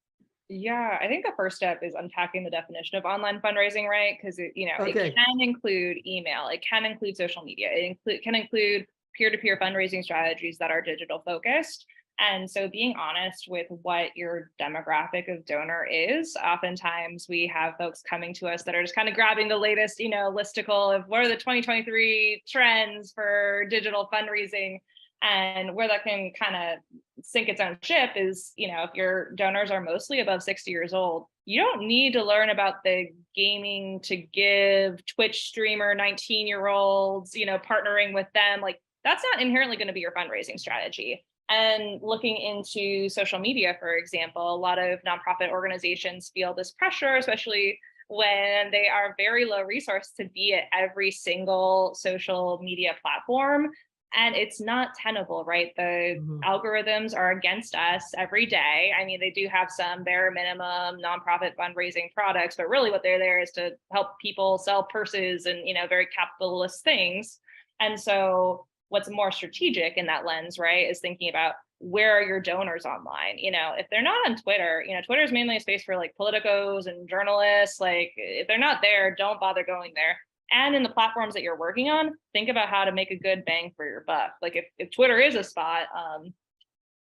Yeah, I think the first step is unpacking the definition of online fundraising, right? Because it can include email, it can include social media, it can include peer-to-peer fundraising strategies that are digital focused. And so being honest with what your demographic of donor is, oftentimes we have folks coming to us that are just kind of grabbing the latest, listicle of what are the 2023 trends for digital fundraising. And where that can kind of sink its own ship is, if your donors are mostly above 60 years old, you don't need to learn about the gaming to give Twitch streamer 19-year-olds, partnering with them. Like, that's not inherently going to be your fundraising strategy. And looking into social media, for example, a lot of nonprofit organizations feel this pressure, especially when they are very low resource, to be at every single social media platform. And it's not tenable, right? The algorithms are against us every day. I mean, they do have some bare minimum nonprofit fundraising products, but really what they're there is to help people sell purses and, very capitalist things. And so what's more strategic in that lens, right, is thinking about where are your donors online? If they're not on Twitter, Twitter is mainly a space for like politicos and journalists. Like, if they're not there, don't bother going there. And in the platforms that you're working on, think about how to make a good bang for your buck. Like, if Twitter is a spot,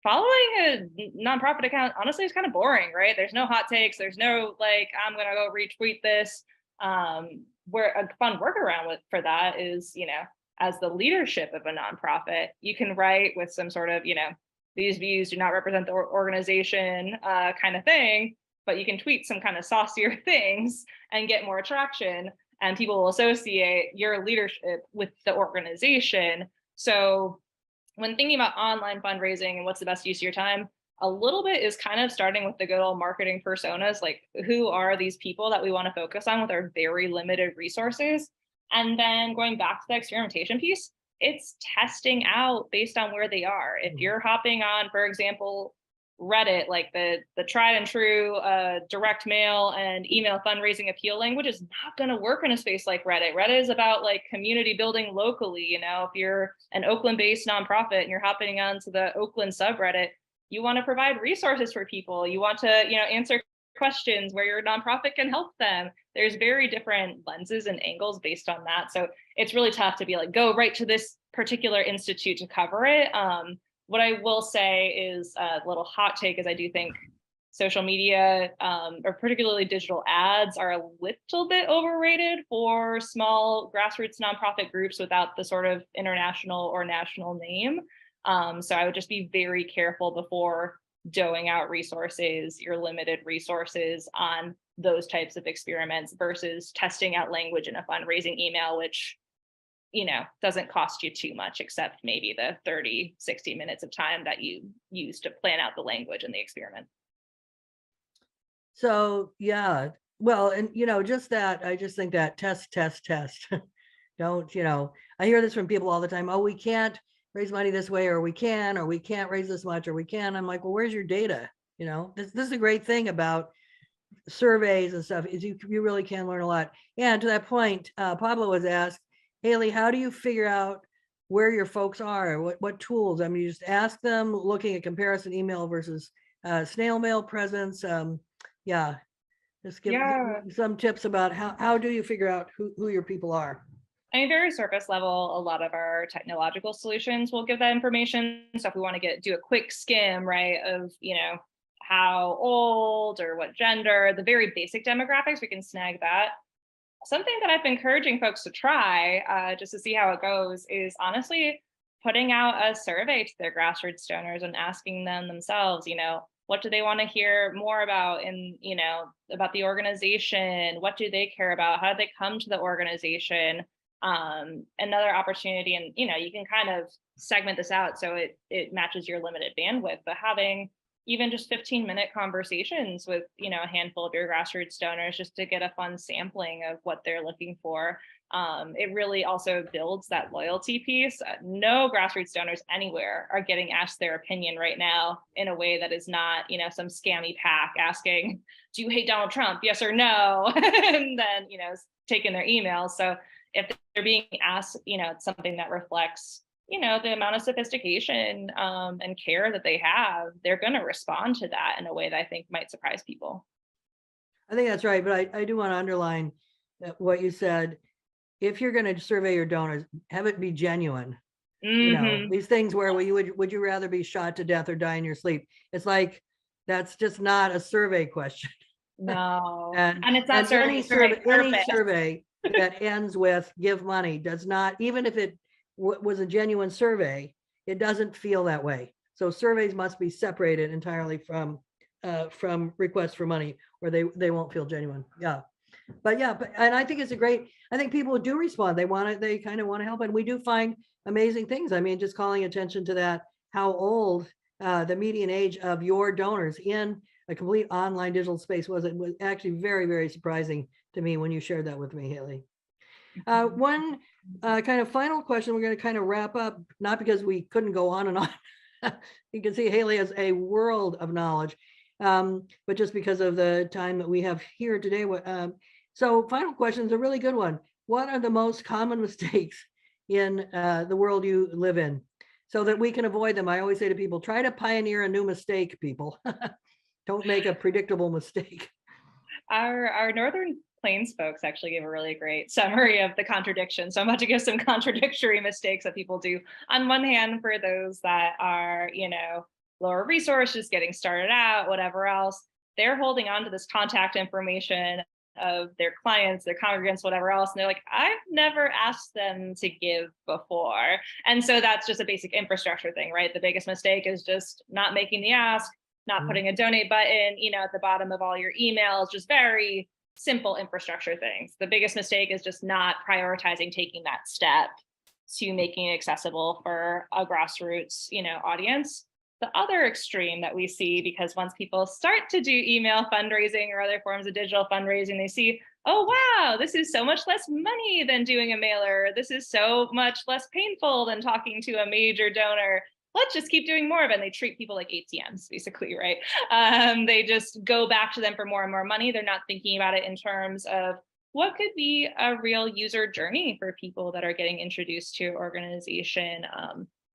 following a nonprofit account, honestly, is kind of boring, right? There's no hot takes. There's no like, I'm going to go retweet this. Where a fun workaround for that is, as the leadership of a nonprofit, you can write with some sort of, these views do not represent the organization kind of thing, but you can tweet some kind of saucier things and get more traction, and people will associate your leadership with the organization. So when thinking about online fundraising and what's the best use of your time, a little bit is kind of starting with the good old marketing personas, like who are these people that we want to focus on with our very limited resources? And then going back to the experimentation piece, it's testing out based on where they are. If you're hopping on, for example, Reddit, like the tried and true direct mail and email fundraising appeal language is not going to work in a space like Reddit. Reddit is about like community building locally. You know, if you're an Oakland-based nonprofit and you're hopping onto the Oakland subreddit, you want to provide resources for people. You want to, you know, answer questions where your nonprofit can help them. There's very different lenses and angles based on that. So it's really tough to be like, go right to this particular institute to cover it. What I will say is a little hot take is I do think social media, or particularly digital ads, are a little bit overrated for small grassroots nonprofit groups without the sort of international or national name. So I would just be very careful before doling out resources, your limited resources, on those types of experiments versus testing out language in a fundraising email, which, you know, doesn't cost you too much except maybe the 30, 60 minutes of time that you use to plan out the language in the experiment. So, yeah, well, and you know, just that, I just think that test. Don't, you know, I hear this from people all the time. Oh, we can't raise money this way, or we can't raise this much, or we can. I'm like, well, where's your data? You know, this is a great thing about surveys and stuff, is you really can learn a lot. And to that point, Pablo was asked, Haley, how do you figure out where your folks are? What tools? I mean, you just ask them, looking at comparison email versus snail mail presence. Yeah, just give some tips about how do you figure out who your people are? I mean, very surface level, a lot of our technological solutions will give that information. So if we want to do a quick skim, right, of, you know, how old or what gender, the very basic demographics, we can snag that. Something that I've been encouraging folks to try just to see how it goes is honestly putting out a survey to their grassroots donors and asking them themselves, you know, what do they want to hear more about in, you know, about the organization? What do they care about? How do they come to the organization? Another opportunity, and you know, you can kind of segment this out so it matches your limited bandwidth, but having even just 15-minute conversations with, you know, a handful of your grassroots donors just to get a fun sampling of what they're looking for. It really also builds that loyalty piece. No grassroots donors anywhere are getting asked their opinion right now in a way that is not, you know, some scammy pack asking, do you hate Donald Trump? Yes or no? And then, you know, taking their emails. So if they're being asked, you know, it's something that reflects, you know, the amount of sophistication and care that they have, they're going to respond to that in a way that I think might surprise people. I think that's right, but I do want to underline what you said. If you're going to survey your donors, have it be genuine. You know, these things where would you rather be shot to death or die in your sleep? It's like, that's just not a survey question. No, and it's not any survey that ends with give money does not, even if it was a genuine survey, it doesn't feel that way. So surveys must be separated entirely from requests for money, or they won't feel genuine. Yeah, and I think it's I think people do respond. They kind of want to help, and we do find amazing things. I mean, just calling attention to that, how old the median age of your donors in a complete online digital space was. It was actually very, very surprising to me when you shared that with me, Haley. One kind of final question, we're going to kind of wrap up, not because we couldn't go on and on. You can see Haley has a world of knowledge, but just because of the time that we have here today. So final question is a really good one. What are the most common mistakes in the world you live in, so that we can avoid them? I always say to people, try to pioneer a new mistake, people. Don't make a predictable mistake. Our Northern Plains folks actually gave a really great summary of the contradiction. So I'm about to give some contradictory mistakes that people do. On one hand, for those that are, you know, lower resources, getting started out, whatever else, they're holding on to this contact information of their clients, their congregants, whatever else. And they're like, I've never asked them to give before. And so that's just a basic infrastructure thing, right? The biggest mistake is just not making the ask, not putting a donate button, at the bottom of all your emails, just very simple infrastructure things. The biggest mistake is just not prioritizing taking that step to making it accessible for a grassroots, audience. The other extreme that we see, because once people start to do email fundraising or other forms of digital fundraising, they see, oh, wow, this is so much less money than doing a mailer. This is so much less painful than talking to a major donor. Let's just keep doing more of it. And they treat people like ATMs, basically, right? They just go back to them for more and more money. They're not thinking about it in terms of what could be a real user journey for people that are getting introduced to organization.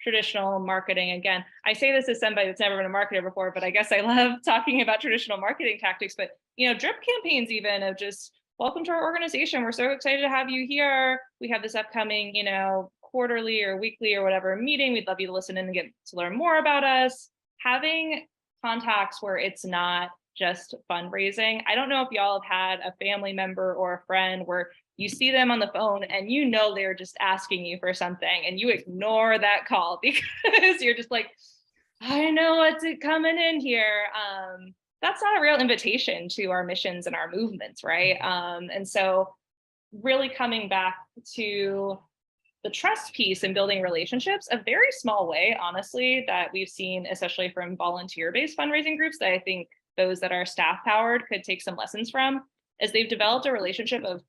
Traditional marketing, again, I say this as somebody that's never been a marketer before, but I guess I love talking about traditional marketing tactics. But drip campaigns, even of just, welcome to our organization, we're so excited to have you here, we have this upcoming quarterly or weekly or whatever meeting, we'd love you to listen in and get to learn more about us. Having contacts where it's not just fundraising. I don't know if y'all have had a family member or a friend where you see them on the phone and they're just asking you for something and you ignore that call because you're just like, I know what's coming in here. That's not a real invitation to our missions and our movements, right? And so really coming back to the trust piece and building relationships, a very small way, honestly, that we've seen, especially from volunteer-based fundraising groups, that I think those that are staff powered could take some lessons from, is they've developed a relationship of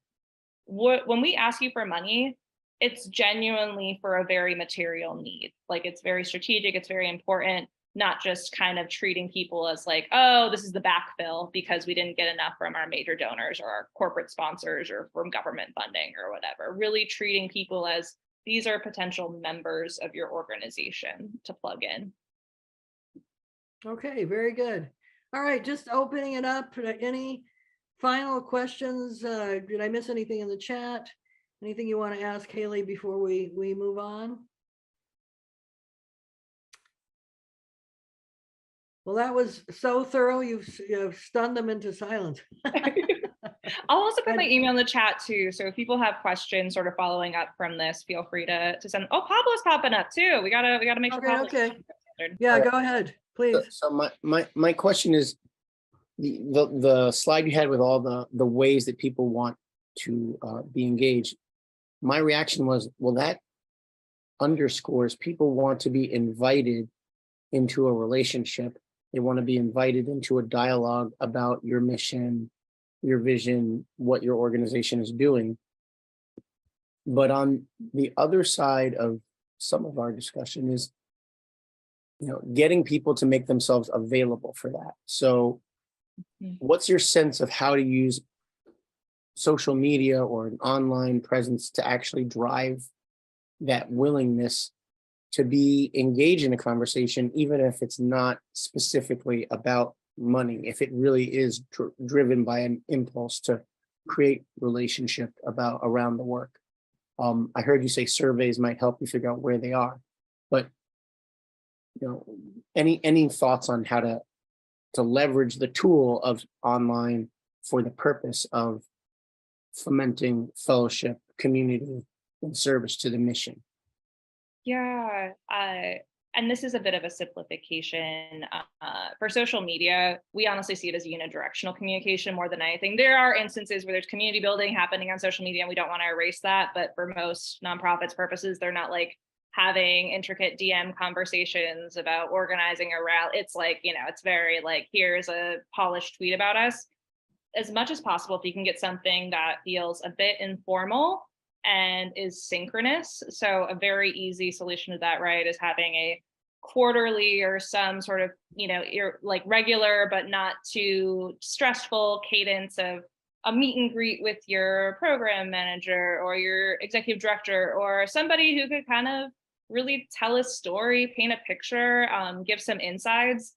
when we ask you for money, it's genuinely for a very material need. Like, it's very strategic, it's very important, not just kind of treating people as like, oh, this is the backfill because we didn't get enough from our major donors or our corporate sponsors or from government funding or whatever. Really treating people as these are potential members of your organization to plug in. Okay, very good. All right, just opening it up. Any final questions? Did I miss anything in the chat? Anything you want to ask Haley before we move on? Well, that was so thorough. You've stunned them into silence. I'll also put my email in the chat too. So if people have questions sort of following up from this, feel free to send. Oh, Pablo's popping up too. We gotta make sure. Okay. Yeah, go ahead, please. So my question is, the slide you had with all the ways that people want to be engaged. My reaction was, well, that underscores people want to be invited into a relationship. They want to be invited into a dialogue about your mission, your vision, what your organization is doing. But on the other side of some of our discussion is, getting people to make themselves available for that. So what's your sense of how to use social media or an online presence to actually drive that willingness to be engaged in a conversation, even if it's not specifically about money, if it really is driven by an impulse to create relationship around the work? I heard you say surveys might help you figure out where they are, but any thoughts on how to leverage the tool of online for the purpose of fomenting fellowship, community, and service to the mission? Yeah, and this is a bit of a simplification. For social media, we honestly see it as unidirectional communication more than anything. There are instances where there's community building happening on social media, and we don't want to erase that. But for most nonprofits purposes, they're not like having intricate DM conversations about organizing a rally. It's like, it's very like, here's a polished tweet about us. As much as possible, if you can get something that feels a bit informal and is synchronous. So a very easy solution to that, right, is having a quarterly or some sort of, like regular but not too stressful cadence of a meet and greet with your program manager or your executive director or somebody who could kind of really tell a story, paint a picture, give some insights.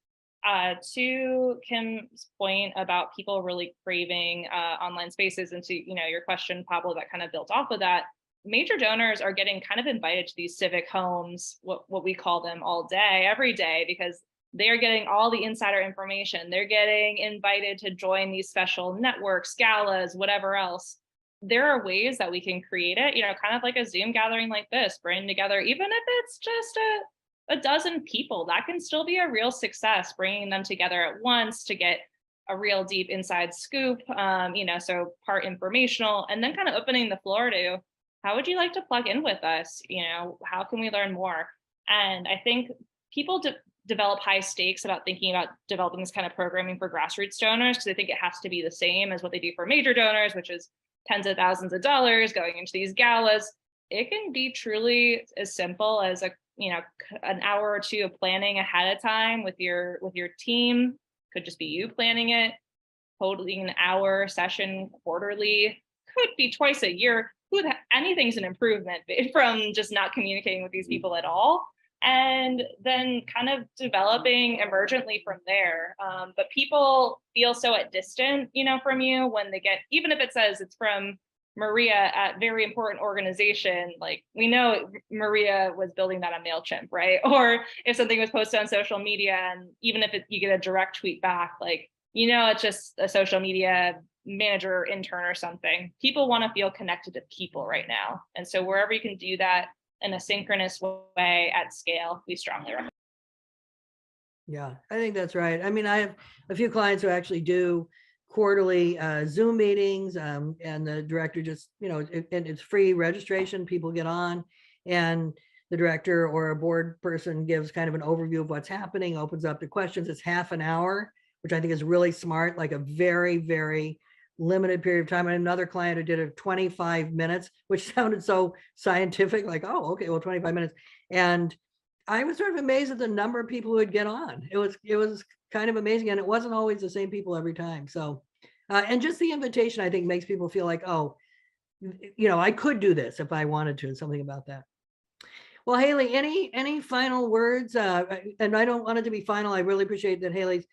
To Kim's point about people really craving online spaces, and to your question, Pablo, that kind of built off of that, major donors are getting kind of invited to these civic homes, what we call them, all day, every day, because they're getting all the insider information. They're getting invited to join these special networks, galas, whatever else. There are ways that we can create it, you know, kind of like a Zoom gathering like this, bring together, even if it's just a dozen people, that can still be a real success, bringing them together at once to get a real deep inside scoop, you know, so part informational, and then kind of opening the floor to, how would you like to plug in with us? You know, how can we learn more? And I think people develop high stakes about thinking about developing this kind of programming for grassroots donors, because I think it has to be the same as what they do for major donors, which is tens of thousands of dollars going into these galas. It can be truly as simple as an hour or two of planning ahead of time with your team. Could just be you planning it, holding an hour session quarterly, could be twice a year. Anything's an improvement from just not communicating with these people at all. And then kind of developing emergently from there. But people feel so at distant, you know, from you when they get, even if it says it's from Maria at very important organization, like we know Maria was building that on MailChimp, right? Or if something was posted on social media, and even if you get a direct tweet back, like, you know, it's just a social media manager or intern or something. People want to feel connected to people right now. And so wherever you can do that in a synchronous way at scale, we strongly recommend. Yeah, I think that's right. I mean, I have a few clients who actually do quarterly Zoom meetings, and the director just, you know, and it's free registration. People get on, and the director or a board person gives kind of an overview of what's happening, opens up the questions. It's half an hour, which I think is really smart, like a very, very limited period of time. And another client who did it 25 minutes, which sounded so scientific, like, oh, okay, well, 25 minutes. And I was sort of amazed at the number of people who would get on. It was kind of amazing. And it wasn't always the same people every time. So, and just the invitation, I think, makes people feel like, oh, you know, I could do this if I wanted to, something about that. Well, Haley, any final words? And I don't want it to be final. I really appreciate that Haley's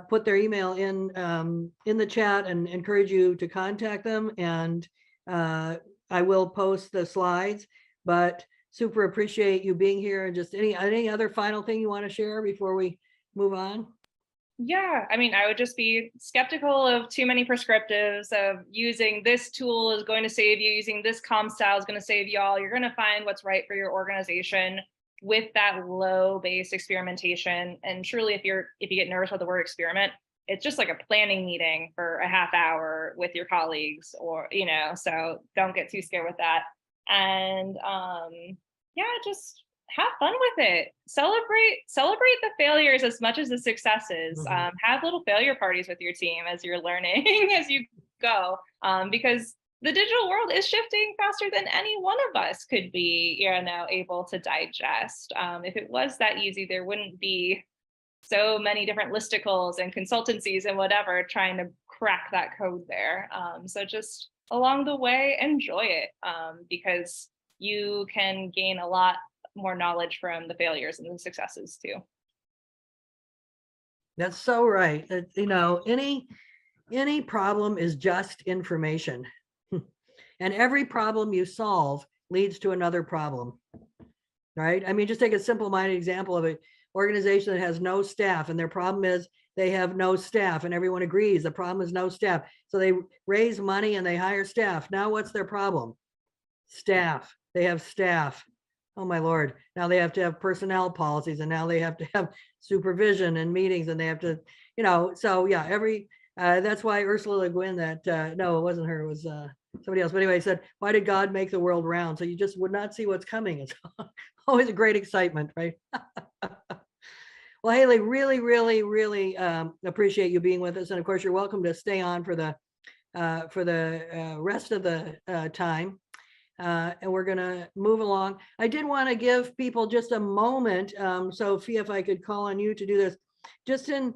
put their email in the chat, and encourage you to contact them. And I will post the slides, but super appreciate you being here. And just any other final thing you want to share before we move on? Yeah, I mean, I would just be skeptical of too many prescriptives of using this tool is going to save you, using this comm style is going to save you all. You're going to find what's right for your organization with that low base experimentation. And truly, if you get nervous with the word experiment, it's just like a planning meeting for a half hour with your colleagues, or, you know, so don't get too scared with that. And yeah, just have fun with it. Celebrate the failures as much as the successes. Have little failure parties with your team as you're learning as you go, because the digital world is shifting faster than any one of us could be, you know, able to digest. If it was that easy, there wouldn't be so many different listicles and consultancies and whatever trying to crack that code there. So just along the way, enjoy it, because you can gain a lot more knowledge from the failures and the successes too. That's so right. You know, any problem is just information. And every problem you solve leads to another problem, right? I mean, just take a simple-minded example of an organization that has no staff, and their problem is they have no staff, and everyone agrees the problem is no staff. So they raise money and they hire staff. Now what's their problem? Staff. They have staff. Oh my Lord. Now they have to have personnel policies, and now they have to have supervision and meetings, and they have to, you know, so yeah, that's why Ursula Le Guin, no, it wasn't her, it was somebody else. But anyway, said, why did God make the world round? So you just would not see what's coming. It's always a great excitement, right? Well, Haley, really, really, really appreciate you being with us. And of course, you're welcome to stay on for the rest of the time. And we're going to move along. I did want to give people just a moment. Sophia, if I could call on you to do this, just in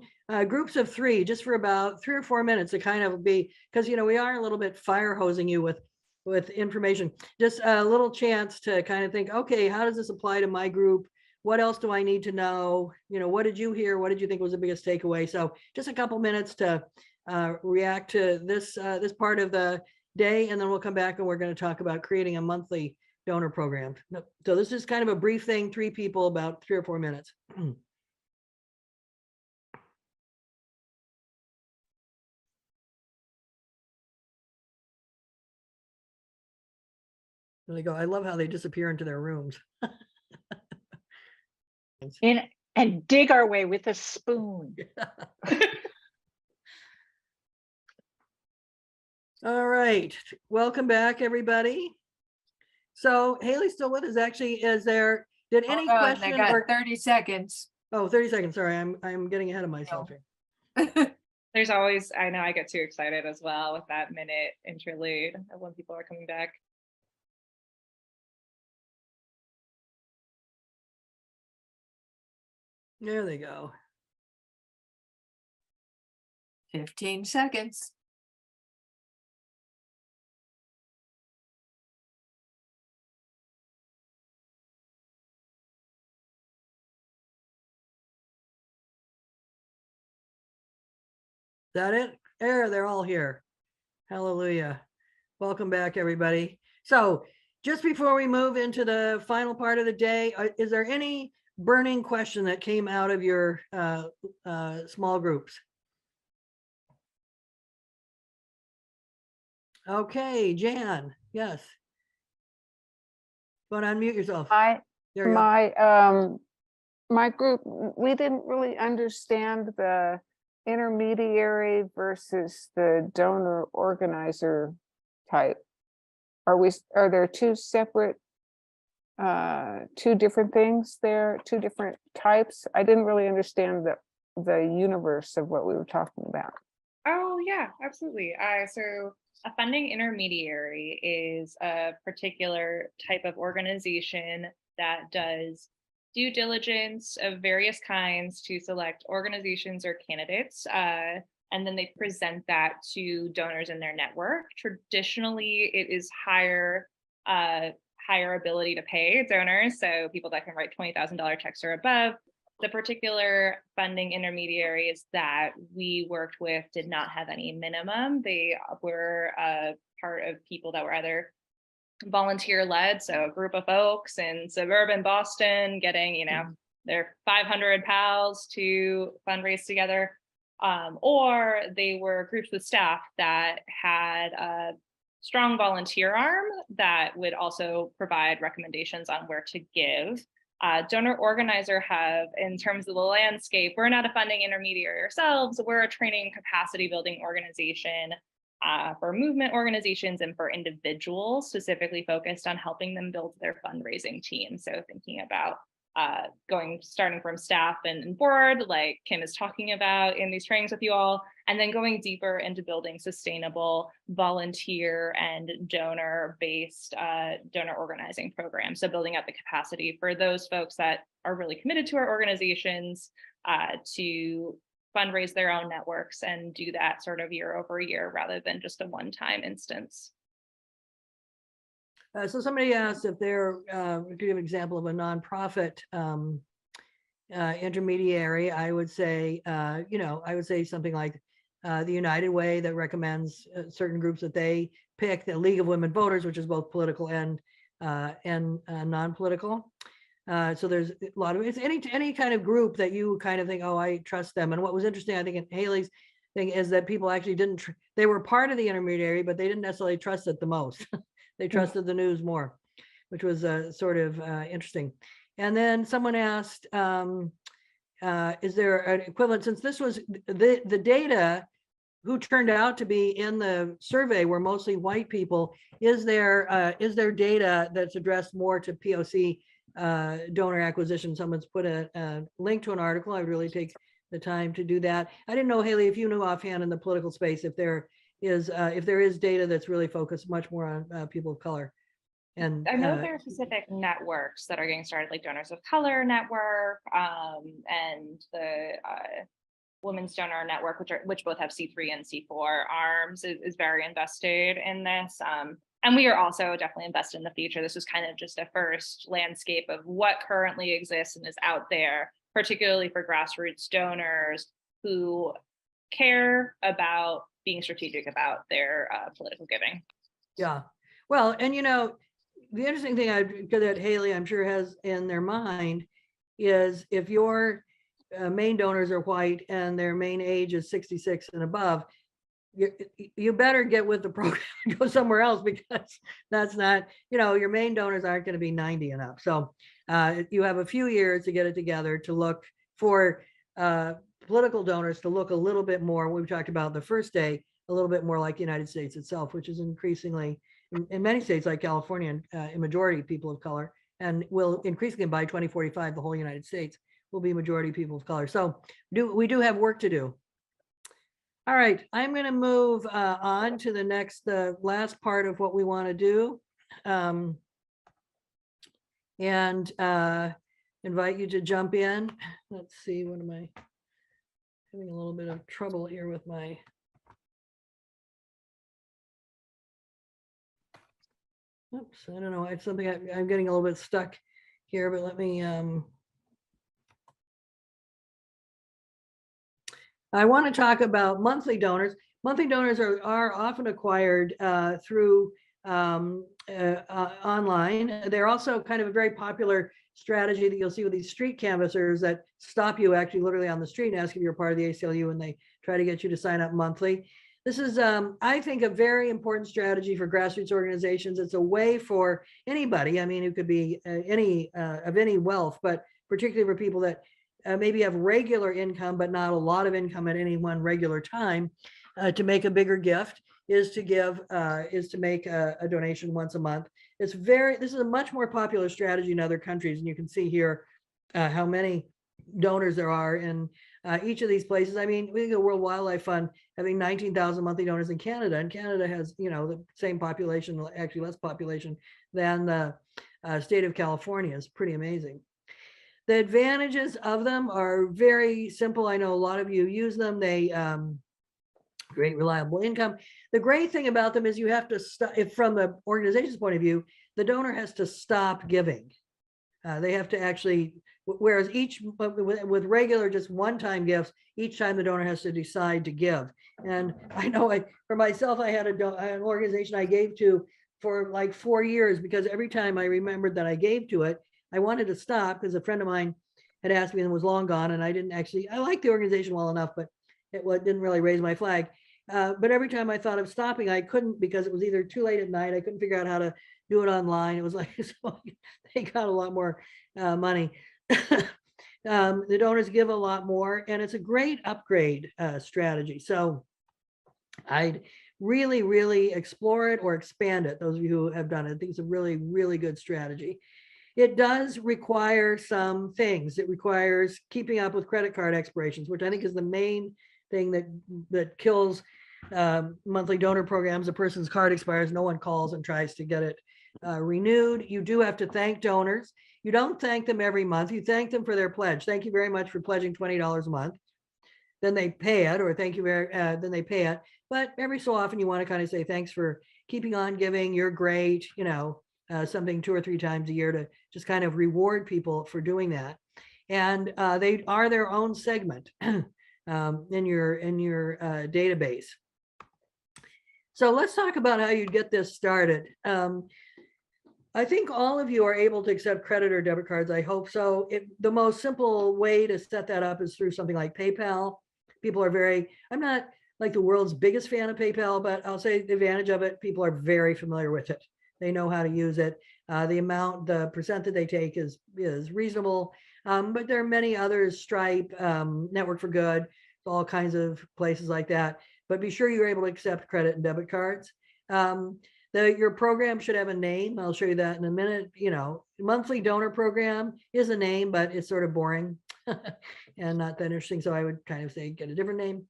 groups of 3, just for about 3 or 4 minutes to kind of be, because, you know, we are a little bit fire hosing you with information, just a little chance to kind of think, okay, how does this apply to my group? What else do I need to know? You know, what did you hear? What did you think was the biggest takeaway? So just a couple minutes to react to this part of the day, and then we'll come back and we're going to talk about creating a monthly donor program. So this is kind of a brief thing, 3 people, about 3 or 4 minutes. And they go, I love how they disappear into their rooms. And dig our way with a spoon. All right, welcome back, everybody. So Haley's still with us. Actually, did any Hold on, question I got or 30 seconds. oh, 30 seconds. Sorry, I'm getting ahead of myself here. There's always, I know I get too excited as well with that minute interlude of when people are coming back. There they go. 15 seconds. Is that it? They're all here. Hallelujah. Welcome back, everybody. So just before we move into the final part of the day, is there any burning question that came out of your small groups? Okay, Jan, yes. But unmute yourself. There you go. My group, we didn't really understand the intermediary versus the donor organizer type. Are there two separate, two different things there, two different types? I didn't really understand the universe of what we were talking about. Oh yeah, absolutely. So a funding intermediary is a particular type of organization that does due diligence of various kinds to select organizations or candidates, and then they present that to donors in their network. Traditionally, it is higher ability to pay donors, so people that can write $20,000 checks or above. The particular funding intermediaries that we worked with did not have any minimum. They were part of people that were either volunteer led, so a group of folks in suburban Boston getting, their 500 pals to fundraise together, or they were groups with staff that had a strong volunteer arm that would also provide recommendations on where to give. Donor organizer have, in terms of the landscape, we're not a funding intermediary ourselves, we're a training capacity building organization for movement organizations and for individuals, specifically focused on helping them build their fundraising team. So thinking about starting from staff and board, like Kim is talking about in these trainings with you all, and then going deeper into building sustainable volunteer and donor-based donor organizing programs. So building up the capacity for those folks that are really committed to our organizations to fundraise their own networks and do that sort of year over year rather than just a one-time instance. So somebody asked if there, give an example of a nonprofit intermediary. I would say, I would say something like the United Way that recommends certain groups that they pick, the League of Women Voters, which is both political and non-political. So there's a lot of it's any kind of group that you kind of think, oh, I trust them. And what was interesting, I think, in Haley's thing is that people actually didn't. They were part of the intermediary, but they didn't necessarily trust it the most. They trusted the news more, which was sort of interesting. And then someone asked, is there an equivalent, since this was the data who turned out to be in the survey were mostly white people, is there data that's addressed more to POC donor acquisition? Someone's put a link to an article. I would really take the time to do that. I didn't know, Haley, if you knew offhand in the political space, if there is data that's really focused much more on people of color. And I know there are specific networks that are getting started, like Donors of Color Network and the Women's Donor Network, which both have C3 and C4 arms, is very invested in this. And we are also definitely invested in the future. This is kind of just a first landscape of what currently exists and is out there, particularly for grassroots donors who care about being strategic about their political giving. Yeah, well, and the interesting thing that Haley, I'm sure, has in their mind is if your main donors are white and their main age is 66 and above, you better get with the program and go somewhere else, because that's not, your main donors aren't going to be 90 and up. So you have a few years to get it together, to look for political donors to look a little bit more, we talked about the first day, a little bit more like the United States itself, which is increasingly in many states like California, a majority of people of color, and will increasingly by 2045, the whole United States will be majority people of color. So we do have work to do. All right, I'm going to move on to the next, last part of what we want to do. And invite you to jump in. Let's see, what am I having a little bit of trouble here with my. Oops, I don't know. It's something I'm getting a little bit stuck here, but let me. I want to talk about monthly donors. Monthly donors are often acquired through online. They're also kind of a very popular strategy that you'll see with these street canvassers that stop you actually literally on the street and ask if you're part of the ACLU, and they try to get you to sign up monthly. This is, I think, a very important strategy for grassroots organizations. It's a way for anybody, I mean, who could be of any wealth, but particularly for people that maybe have regular income, but not a lot of income at any one regular time, to make a bigger gift is to make a donation once a month. This is a much more popular strategy in other countries. And you can see here how many donors there are in each of these places. I mean, we think the World Wildlife Fund having 19,000 monthly donors in Canada, and Canada has, the same population, actually less population than the state of California. Is pretty amazing. The advantages of them are very simple. I know a lot of you use them. They great reliable income. The great thing about them is you have to stop, if from the organization's point of view, the donor has to stop giving. They have to actually, whereas with regular just one-time gifts, each time the donor has to decide to give. And I know for myself, I had an organization I gave to for like 4 years, because every time I remembered that I gave to it, I wanted to stop because a friend of mine had asked me and was long gone. And I liked the organization well enough, but it didn't really raise my flag. But every time I thought of stopping, I couldn't, because it was either too late at night. I couldn't figure out how to do it online. It was like, so they got a lot more money. The donors give a lot more, and it's a great upgrade strategy. So I'd really, really explore it or expand it. Those of you who have done it, I think it's a really, really good strategy. It does require some things. It requires keeping up with credit card expirations, which I think is the main thing that kills monthly donor programs. A person's card expires, no one calls and tries to get it renewed. You do have to thank donors. You don't thank them every month. You thank them for their pledge. Thank you very much for pledging $20 a month. Then they pay it, or thank you very, then they pay it. But every so often you want to kind of say, thanks for keeping on giving. You're great. Something 2 or 3 times a year to just kind of reward people for doing that. And they are their own segment in your database. So let's talk about how you get this started. I think all of you are able to accept credit or debit cards. I hope so. The most simple way to set that up is through something like PayPal. People are I'm not like the world's biggest fan of PayPal, but I'll say the advantage of it, people are very familiar with it. They know how to use it. The percent that they take is reasonable, but there are many others, Stripe, Network for Good, all kinds of places like that. But be sure you're able to accept credit and debit cards. Your program should have a name. I'll show you that in a minute. Monthly donor program is a name, but it's sort of boring and not that interesting. So I would kind of say, get a different name.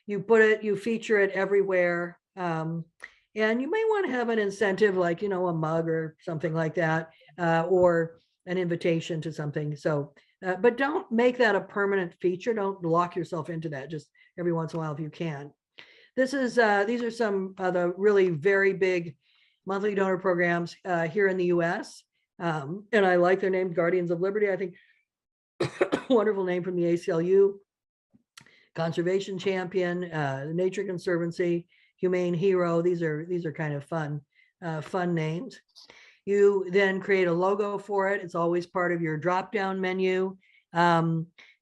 You feature it everywhere. And you may want to have an incentive like, a mug or something like that, or an invitation to something. So, but don't make that a permanent feature. Don't lock yourself into that, just every once in a while if you can. These are some of the really very big monthly donor programs here in the US. And I like their name, Guardians of Liberty. I think wonderful name from the ACLU. Conservation Champion, Nature Conservancy, Humane Hero. These are kind of fun names. You then create a logo for it. It's always part of your drop-down menu.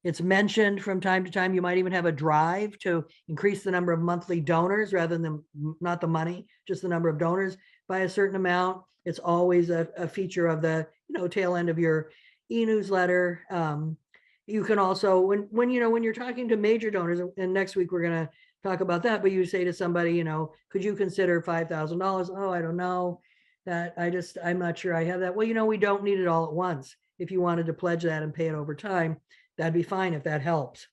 It's mentioned from time to time. You might even have a drive to increase the number of monthly donors rather than not the money, just the number of donors by a certain amount. It's always a feature of the tail end of your e-newsletter. You can also, when you're talking to major donors, and next week we're going to talk about that, but you say to somebody, could you consider $5,000? Oh, I don't know that. I'm not sure I have that. Well, we don't need it all at once. If you wanted to pledge that and pay it over time, that'd be fine if that helps.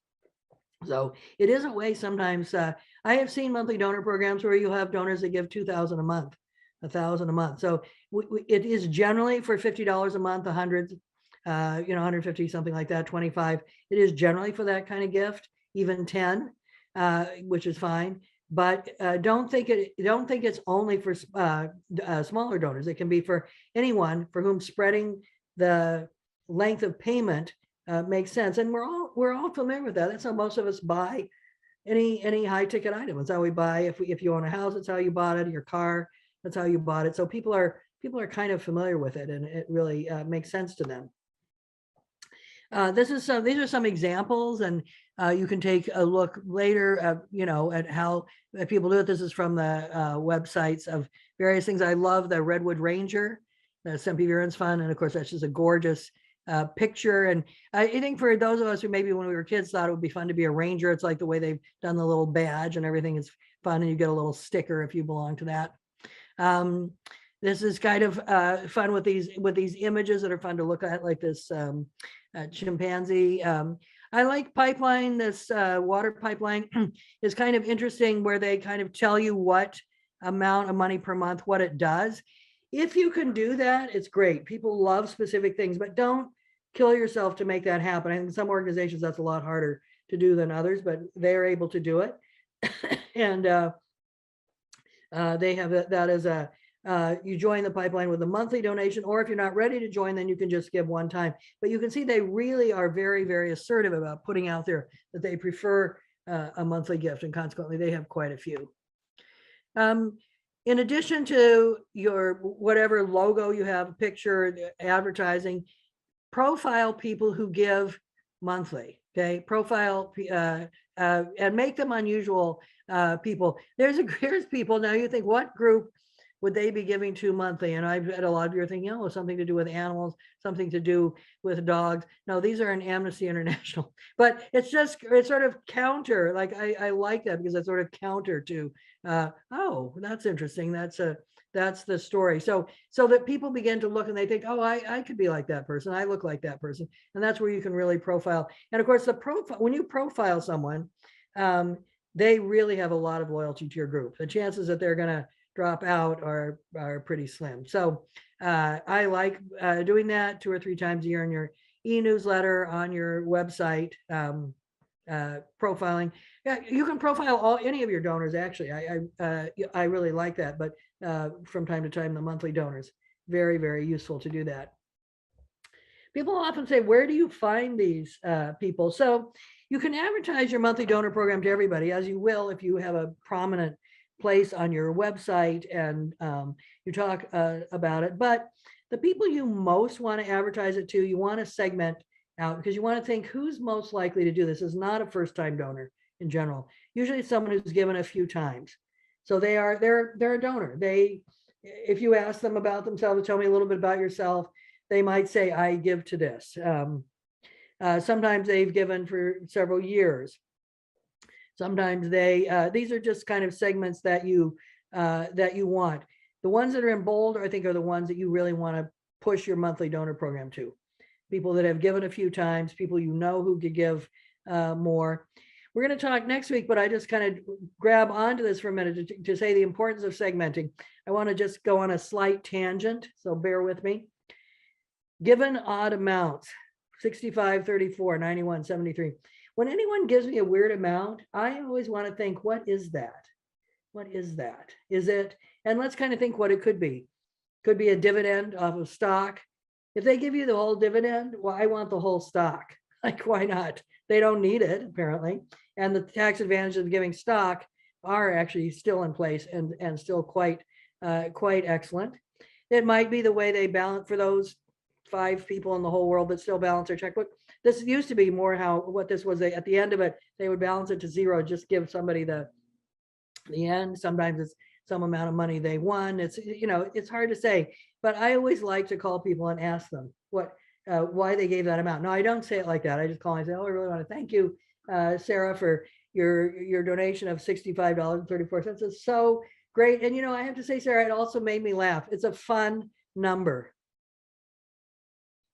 So it is a way sometimes. I have seen monthly donor programs where you have donors that give $2,000 a month, $1,000 a month. So it is generally for $50 a month, 100, 150, something like that, 25. It is generally for that kind of gift, even 10, which is fine. But don't think it's only for smaller donors. It can be for anyone for whom spreading the length of payment makes sense. And we're all familiar with that. That's how most of us buy any high ticket item. That's how we buy. If you own a house, that's how you bought it. Your car, that's how you bought it. So people are kind of familiar with it, and it really makes sense to them. These are some examples, and you can take a look later, at how people do it. This is from the websites of various things. I love the Redwood Ranger, the Sempe Viren's Fund, and of course that's just a gorgeous picture. And I think for those of us who maybe when we were kids thought it would be fun to be a ranger, it's like the way they've done the little badge and everything is fun, and you get a little sticker if you belong to that. This is kind of fun with these images that are fun to look at, like this chimpanzee. I like pipeline. This water pipeline is kind of interesting, where they kind of tell you what amount of money per month, what it does. If you can do that, it's great. People love specific things, but don't kill yourself to make that happen. I think some organizations that's a lot harder to do than others, but they're able to do it. And they have that as a you join the pipeline with a monthly donation, or if you're not ready to join, then you can just give one time. But you can see they really are very, very assertive about putting out there that they prefer a monthly gift, and consequently they have quite a few. In addition to your whatever logo you have, picture, advertising, profile people who give monthly. Okay, profile and make them unusual people. Here's people. Now you think, what group would they be giving to monthly? And I've had a lot of you are thinking, oh, something to do with animals, something to do with dogs. No, these are in Amnesty International. But it's sort of counter. Like I like that, because it's sort of counter to, oh, that's interesting. That's the story. So that people begin to look and they think, oh, I could be like that person. I look like that person. And that's where you can really profile. And of course, when you profile someone, they really have a lot of loyalty to your group. The chances that they're going to drop out are pretty slim. So I like doing that 2 or 3 times a year in your e-newsletter, on your website, profiling. Yeah, you can profile any of your donors, actually. I really like that, but from time to time, the monthly donors, very, very useful to do that. People often say, where do you find these people? So you can advertise your monthly donor program to everybody, as you will if you have a prominent place on your website and you talk about it. But the people you most want to advertise it to, you want to segment out, because you want to think who's most likely to do this. Is not a first-time donor in general. Usually it's someone who's given a few times. So they're a donor. If you ask them about themselves, tell me a little bit about yourself, they might say, I give to this. Sometimes they've given for several years. Sometimes these are just kind of segments that you want. The ones that are in bold, I think, are the ones that you really want to push your monthly donor program to. People that have given a few times, people who could give more. We're going to talk next week, but I just kind of grab onto this for a minute to say the importance of segmenting. I want to just go on a slight tangent, so bear with me. Given odd amounts, 65, 34, 91, 73. When anyone gives me a weird amount, I always want to think, what is that? What is that? Is it, and let's kind of think what it could be. Could be a dividend off of stock. If they give you the whole dividend, well, I want the whole stock. Like, why not? They don't need it, apparently. And the tax advantages of giving stock are actually still in place and still quite excellent. It might be the way they balance for those 5 people in the whole world that still balance their checkbook. This used to be more how, what this was, at the end of it, they would balance it to zero, just give somebody the end. Sometimes it's some amount of money they won. It's, you know, it's hard to say, but I always like to call people and ask them why they gave that amount. No, I don't say it like that. I just call and say, oh, I really want to thank you, Sarah, for your donation of $65.34. It's so great. And, you know, I have to say, Sarah, it also made me laugh. It's a fun number.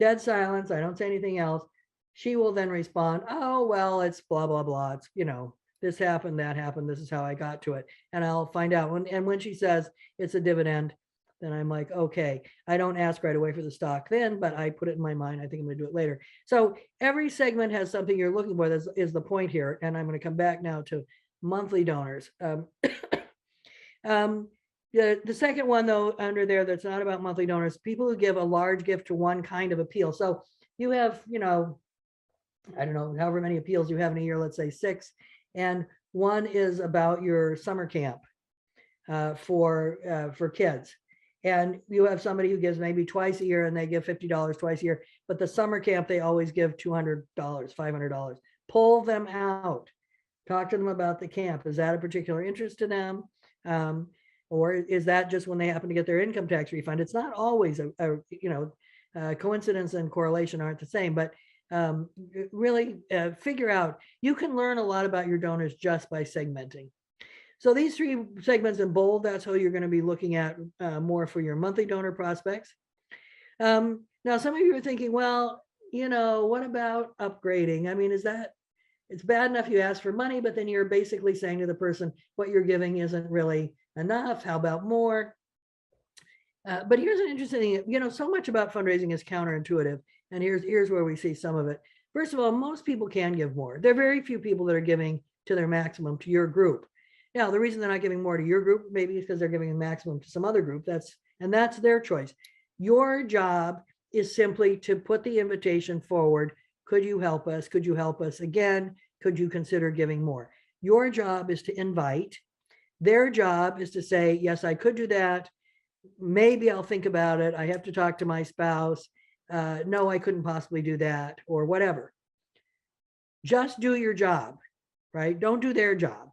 Dead silence. I don't say anything else. She will then respond, oh, well, it's blah, blah, blah. It's, you know, this happened, that happened. This is how I got to it. And I'll find out when she says it's a dividend, then I'm like, okay, I don't ask right away for the stock then, but I put it in my mind. I think I'm gonna do it later. So every segment has something you're looking for. That is the point here. And I'm going to come back now to monthly donors. The second one though, under there, that's not about monthly donors, people who give a large gift to one kind of appeal. So you have, you know, I don't know, however many appeals you have in a year, let's say 6. And one is about your summer camp for kids. And you have somebody who gives maybe twice a year and they give $50 twice a year, but the summer camp, they always give $200, $500. Pull them out. Talk to them about the camp. Is that a particular interest to them? Or is that just when they happen to get their income tax refund? It's not always coincidence and correlation aren't the same, but really figure out, you can learn a lot about your donors just by segmenting. So these 3 segments in bold, that's how you're going to be looking at more for your monthly donor prospects. Now, some of you are thinking, well, you know, what about upgrading? I mean, it's bad enough you ask for money, but then you're basically saying to the person, what you're giving isn't really enough. How about more? But here's an interesting thing, you know, so much about fundraising is counterintuitive. And here's where we see some of it. First of all, most people can give more. There are very few people that are giving to their maximum to your group. Now, the reason they're not giving more to your group, maybe is because they're giving a maximum to some other group. That's their choice. Your job is simply to put the invitation forward. Could you help us? Could you help us again? Could you consider giving more? Your job is to invite. Their job is to say, yes, I could do that. Maybe I'll think about it. I have to talk to my spouse. No, I couldn't possibly do that, or whatever. Just do your job, right? Don't do their job.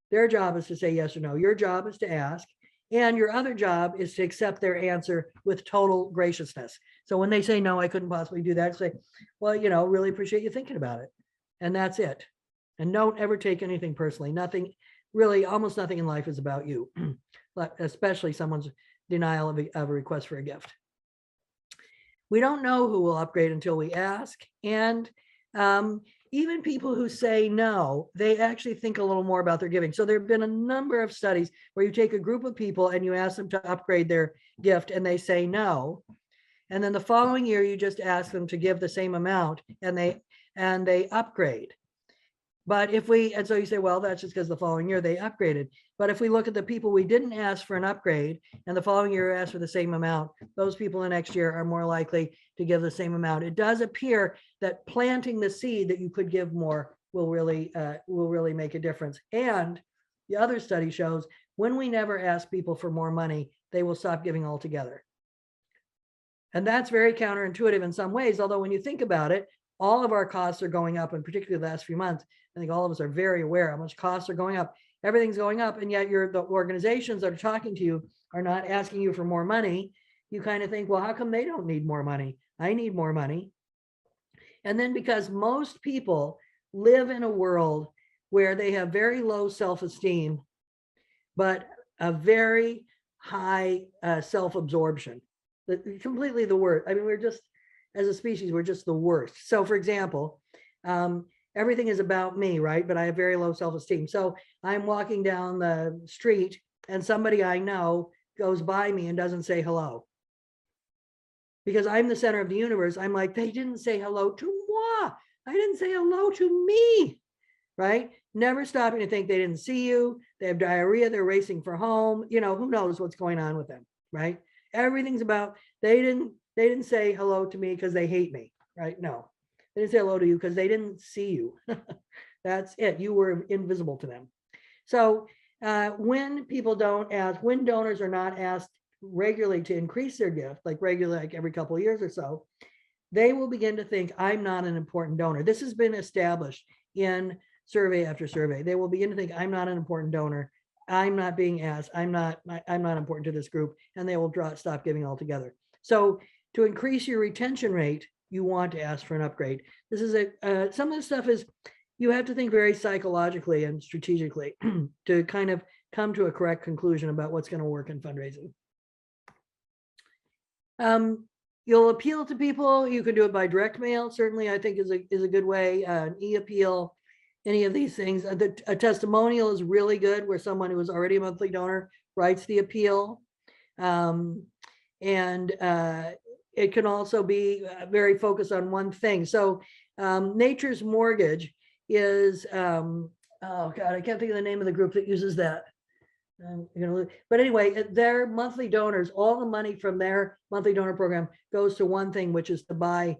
Their job is to say yes or no. Your job is to ask. And your other job is to accept their answer with total graciousness. So when they say, no, I couldn't possibly do that, say, well, you know, really appreciate you thinking about it. And that's it. And don't ever take anything personally. Nothing, really, almost nothing in life is about you, but especially someone's denial of a request for a gift. We don't know who will upgrade until we ask. And even people who say no, they actually think a little more about their giving. So there have been a number of studies where you take a group of people and you ask them to upgrade their gift and they say no. And then the following year, you just ask them to give the same amount and they upgrade. But and so you say, well, that's just because the following year they upgraded. But if we look at the people we didn't ask for an upgrade and the following year asked for the same amount, those people the next year are more likely to give the same amount. It does appear that planting the seed that you could give more will really make a difference. And the other study shows when we never ask people for more money, they will stop giving altogether. And that's very counterintuitive in some ways, although when you think about it, all of our costs are going up, and particularly the last few months, I think all of us are very aware how much costs are going up. Everything's going up, and yet the organizations that are talking to you are not asking you for more money. You kind of think, well, how come they don't need more money? I need more money. And then because most people live in a world where they have very low self-esteem, but a very high self-absorption, completely the worst. I mean, we're just, as a species, we're just the worst. So for example, everything is about me, right? But I have very low self-esteem. So I'm walking down the street and somebody I know goes by me and doesn't say hello. Because I'm the center of the universe. I'm like, they didn't say hello to moi. I didn't say hello to me, right? Never stopping to think they didn't see you. They have diarrhea. They're racing for home. You know, who knows what's going on with them, right? Everything's about, they didn't say hello to me because they hate me, right? No, they didn't say hello to you because they didn't see you. That's it. You were invisible to them. So when people don't ask, when donors are not asked regularly to increase their gift, like every couple of years or so, they will begin to think, I'm not an important donor. This has been established in survey after survey. They will begin to think, I'm not an important donor. I'm not being asked. I'm not important to this group, and they will stop giving altogether. So to increase your retention rate, you want to ask for an upgrade. This is some of the stuff is, you have to think very psychologically and strategically to kind of come to a correct conclusion about what's going to work in fundraising. You'll appeal to people. You can do it by direct mail. Certainly, I think is a good way. E-appeal, any of these things. A testimonial is really good, where someone who is already a monthly donor writes the appeal. And it can also be very focused on one thing. So Nature's Mortgage is, oh God, I can't think of the name of the group that uses that. But anyway, their monthly donors, all the money from their monthly donor program goes to one thing, which is to buy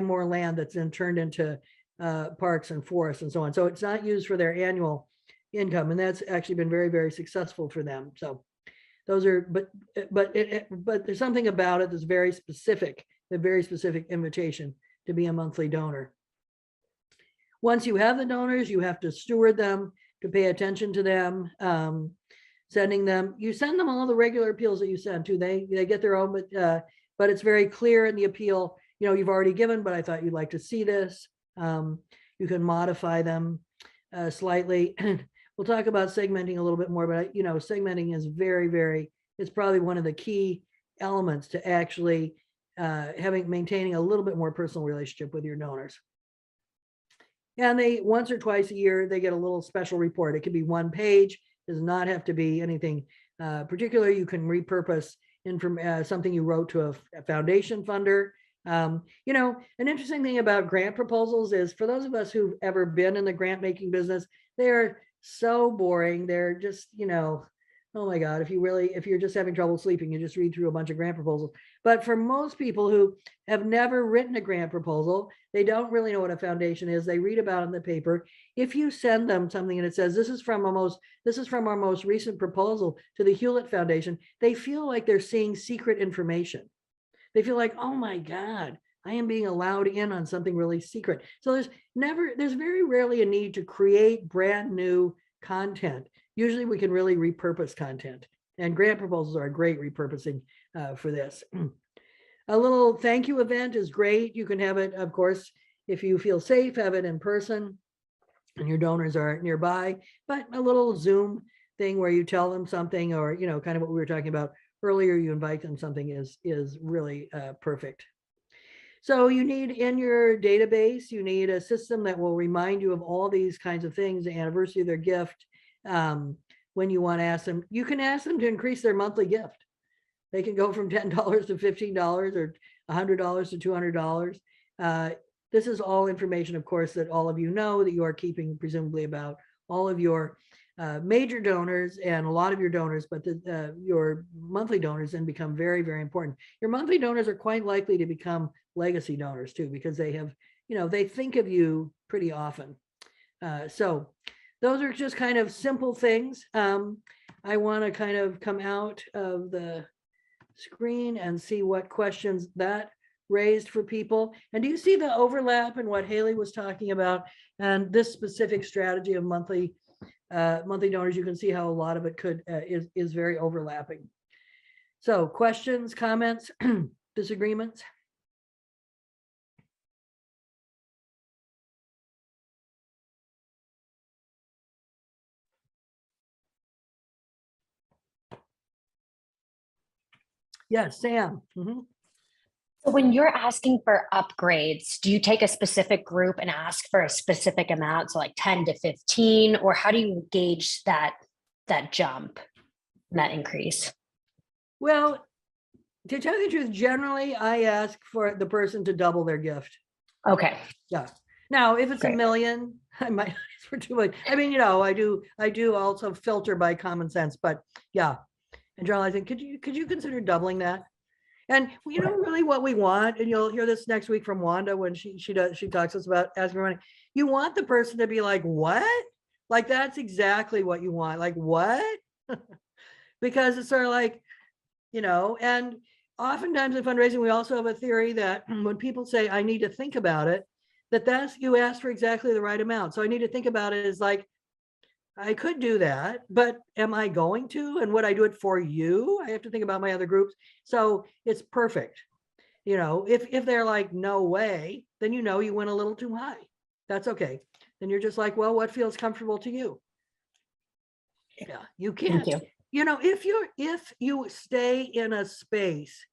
more land that's then turned into parks and forests and so on. So it's not used for their annual income, and that's actually been very, very successful for them. So those are, but there's something about it that's very specific, a very specific invitation to be a monthly donor. Once you have the donors, you have to steward them, to pay attention to them, sending them, you send them all the regular appeals that you send to. They get their own, but it's very clear in the appeal, you've already given, but I thought you'd like to see this. You can modify them slightly. We'll talk about segmenting a little bit more, but segmenting is it's probably one of the key elements to actually maintaining a little bit more personal relationship with your donors. And they, once or twice a year, they get a little special report. It could be one page, does not have to be anything particular. You can repurpose something you wrote to a foundation funder. An interesting thing about grant proposals is, for those of us who've ever been in the grant making business, they are so boring. They're just, oh my God, if you're just having trouble sleeping, you just read through a bunch of grant proposals. But for most people who have never written a grant proposal, they don't really know what a foundation is. They read about it in the paper. If you send them something and it says, this is from our most recent proposal to the Hewlett Foundation, they feel like they're seeing secret information. They feel like, oh my God, I am being allowed in on something really secret. So there's very rarely a need to create brand new content. Usually we can really repurpose content, and grant proposals are a great repurposing for this. A little thank you event is great. You can have it, of course, if you feel safe, have it in person and your donors are nearby, but a little Zoom thing where you tell them something, or, kind of what we were talking about earlier, you invite them something is really perfect. So you need, in your database, you need a system that will remind you of all these kinds of things, the anniversary of their gift. When you want to ask them, you can ask them to increase their monthly gift. They can go from $10 to $15 or $100 to $200. This is all information, of course, that all of you know, that you are keeping presumably about all of your major donors and a lot of your donors, but your monthly donors then become very, very important. Your monthly donors are quite likely to become legacy donors too, because they have, they think of you pretty often. So those are just kind of simple things. I want to kind of come out of the screen and see what questions that raised for people. And do you see the overlap in what Haley was talking about and this specific strategy of monthly donors? You can see how a lot of it is very overlapping. So questions, comments, disagreements? Yes, Sam. Mm-hmm. So when you're asking for upgrades, do you take a specific group and ask for a specific amount, so like 10 to 15, or how do you gauge that jump, that increase? Well, to tell you the truth, generally I ask for the person to double their gift. Okay. Yeah. Now, if it's Great. $1 million, I might ask for $2 million. I mean, I do also filter by common sense, but yeah. And John, I think, could you consider doubling that? And really what we want, and you'll hear this next week from Wanda when she talks to us about asking for money. You want the person to be like, what? Like, that's exactly what you want. Like, what? Because it's sort of like, and oftentimes in fundraising, we also have a theory that when people say, I need to think about it, that's you ask for exactly the right amount. So I need to think about it is like, I could do that, but am I going to? And would I do it for you? I have to think about my other groups. So it's perfect. You know, if they're like, no way, then you know you went a little too high. That's okay. Then you're just like, well, what feels comfortable to you? Yeah, you can't. you. You know, if you stay in a space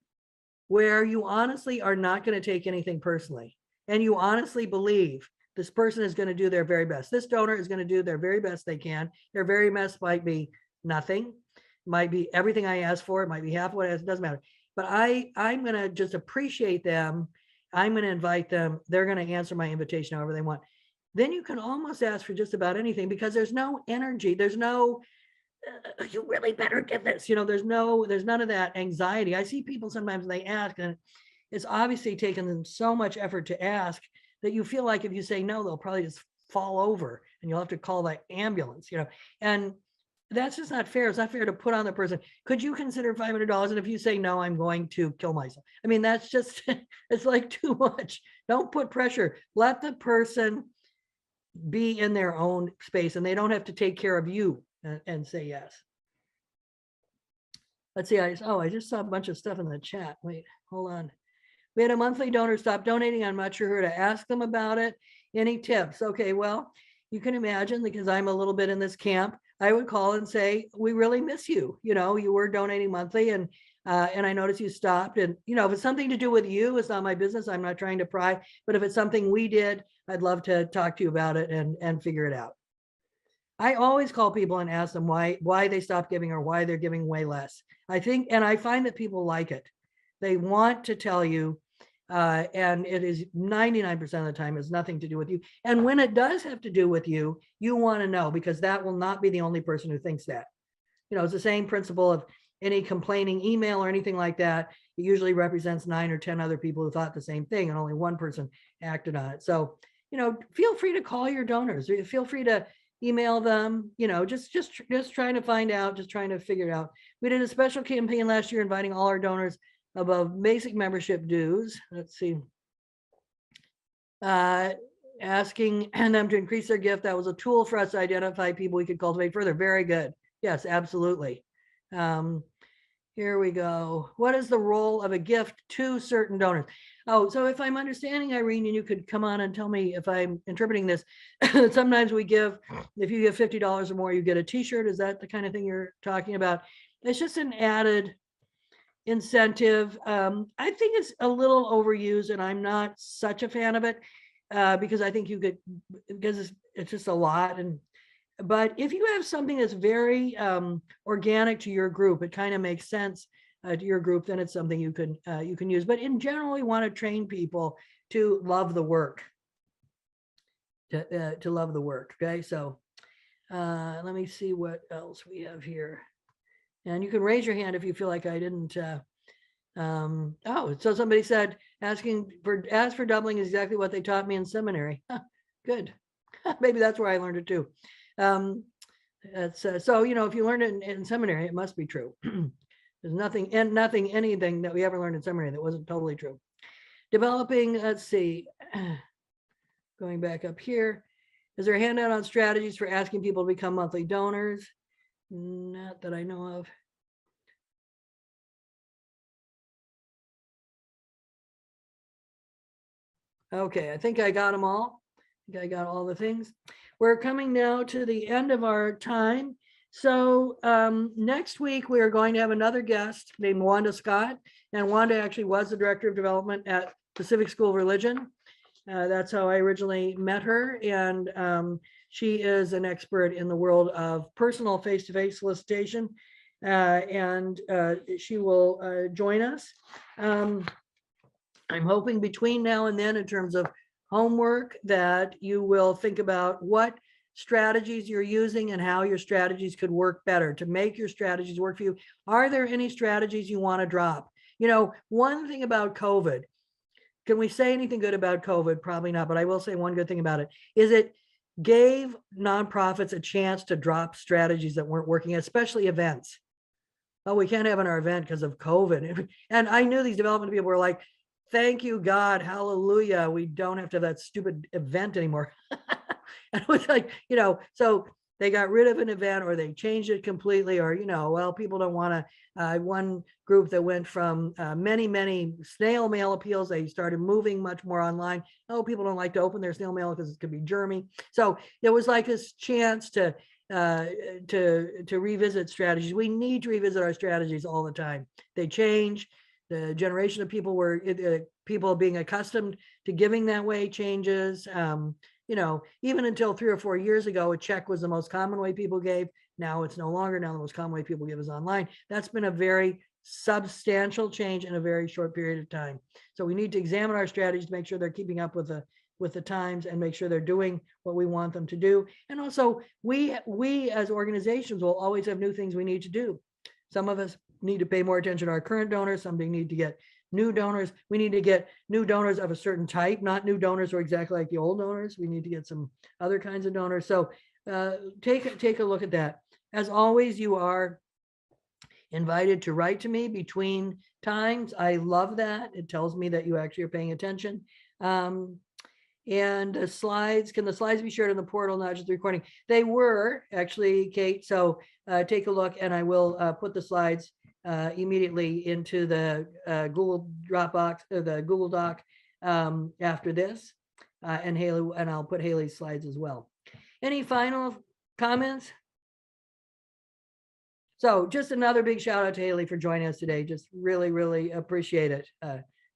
where you honestly are not going to take anything personally, and you honestly believe this person is going to do their very best. This donor is going to do their very best they can. Their very best might be nothing, might be everything I asked for, it might be half what I asked, it doesn't matter. But I'm going to just appreciate them. I'm going to invite them. They're going to answer my invitation however they want. Then you can almost ask for just about anything because there's no energy. There's no, you really better get this. You know, there's none of that anxiety. I see people sometimes they ask, and it's obviously taken them so much effort to ask that you feel like if you say no, they'll probably just fall over and you'll have to call the ambulance, you know, and that's just not fair. It's not fair to put on the person. Could you consider $500? And if you say no, I'm going to kill myself. I mean, that's just, it's like too much. Don't put pressure. Let the person be in their own space and they don't have to take care of you and say yes. Let's see. I just saw a bunch of stuff in the chat. Wait, hold on. We had a monthly donor stop donating. I'm not sure who to ask them about it. Any tips? Okay, well, you can imagine because I'm a little bit in this camp. I would call and say, we really miss you. You know, you were donating monthly and I noticed you stopped. And, you know, if it's something to do with you, it's not my business. I'm not trying to pry, but if it's something we did, I'd love to talk to you about it and figure it out. I always call people and ask them why they stopped giving or why they're giving way less. I think, and I find that people like it. They want to tell you, and it is 99% of the time has nothing to do with you. And when it does have to do with you, you want to know because that will not be the only person who thinks that. You know, it's the same principle of any complaining email or anything like that. It usually represents 9 or 10 other people who thought the same thing and only one person acted on it. So, you know, feel free to call your donors. Feel free to email them, you know, just trying to find out, just trying to figure it out. We did a special campaign last year inviting all our donors above basic membership dues. Let's see. Asking them to increase their gift. That was a tool for us to identify people we could cultivate further. Very good. Yes, absolutely. Here we go. What is the role of a gift to certain donors? Oh, so if I'm understanding, Irene, and you could come on and tell me if I'm interpreting this, sometimes we give, if you give $50 or more, you get a t-shirt. Is that the kind of thing you're talking about? It's just an added incentive. I think it's a little overused and I'm not such a fan of it because I think you could, because it's just a lot. But if you have something that's very organic to your group, it kind of makes sense to your group, then it's something you can use. But in general, we want to train people to love the work, to love the work. Okay, so let me see what else we have here. And you can raise your hand if you feel like I didn't. Oh, so somebody said ask for doubling is exactly what they taught me in seminary. Good. Maybe that's where I learned it too. So, you know, if you learned it in seminary, it must be true. There's anything that we ever learned in seminary that wasn't totally true. Developing, let's see, going back up here. Is there a handout on strategies for asking people to become monthly donors? Not that I know of. Okay, I think I got them all. I think I got all the things. We're coming now to the end of our time. So next week, we are going to have another guest named Wanda Scott. And Wanda actually was the director of development at Pacific School of Religion. That's how I originally met her. And she is an expert in the world of personal face-to-face solicitation. And she will join us. I'm hoping between now and then, in terms of homework, that you will think about what strategies you're using and how your strategies could work better to make your strategies work for you. Are there any strategies you want to drop? You know, one thing about COVID, can we say anything good about COVID? Probably not, but I will say one good thing about it is it gave nonprofits a chance to drop strategies that weren't working, especially events. oh, we can't have our event because of COVID. And I knew these development people were like, thank you, God, hallelujah. We don't have to have that stupid event anymore. And it was like, so they got rid of an event or they changed it completely, or, well, people don't want to, one group that went from many snail mail appeals, they started moving much more online. Oh, people don't like to open their snail mail because it could be germy. So it was like this chance to revisit strategies. We need to revisit our strategies all the time. They change. The generation of people people being accustomed to giving that way changes. Even until 3 or 4 years ago, a check was the most common way people gave. Now it's no longer. Now the most common way people give is online. That's been a very substantial change in a very short period of time. So we need to examine our strategies to make sure they're keeping up with the times and make sure they're doing what we want them to do. And also we as organizations will always have new things we need to do. Some of us need to pay more attention to our current donors. Some need to get new donors. We need to get new donors of a certain type, not new donors who are exactly like the old donors. We need to get some other kinds of donors. So take a look at that. As always, you are invited to write to me between times. I love that. It tells me that you actually are paying attention. And slides, can the slides be shared in the portal, not just the recording? They were actually, Kate. So take a look and I will put the slides immediately into the Google Dropbox, the Google Doc after this. And Haley, and I'll put Haley's slides as well. Any final comments? So just another big shout out to Haley for joining us today. Just really, really appreciate it.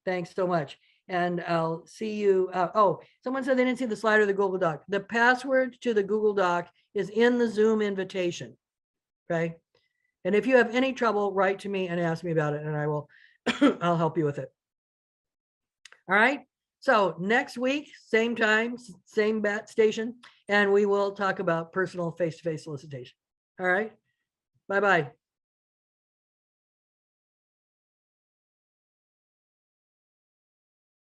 Thanks so much. And I'll see you. Oh, someone said they didn't see the slide or the Google Doc. The password to the Google Doc is in the Zoom invitation. Okay. And if you have any trouble, write to me and ask me about it and I will, I'll help you with it. All right. So next week, same time, same bat station, and we will talk about personal face-to-face solicitation. All right. Bye-bye.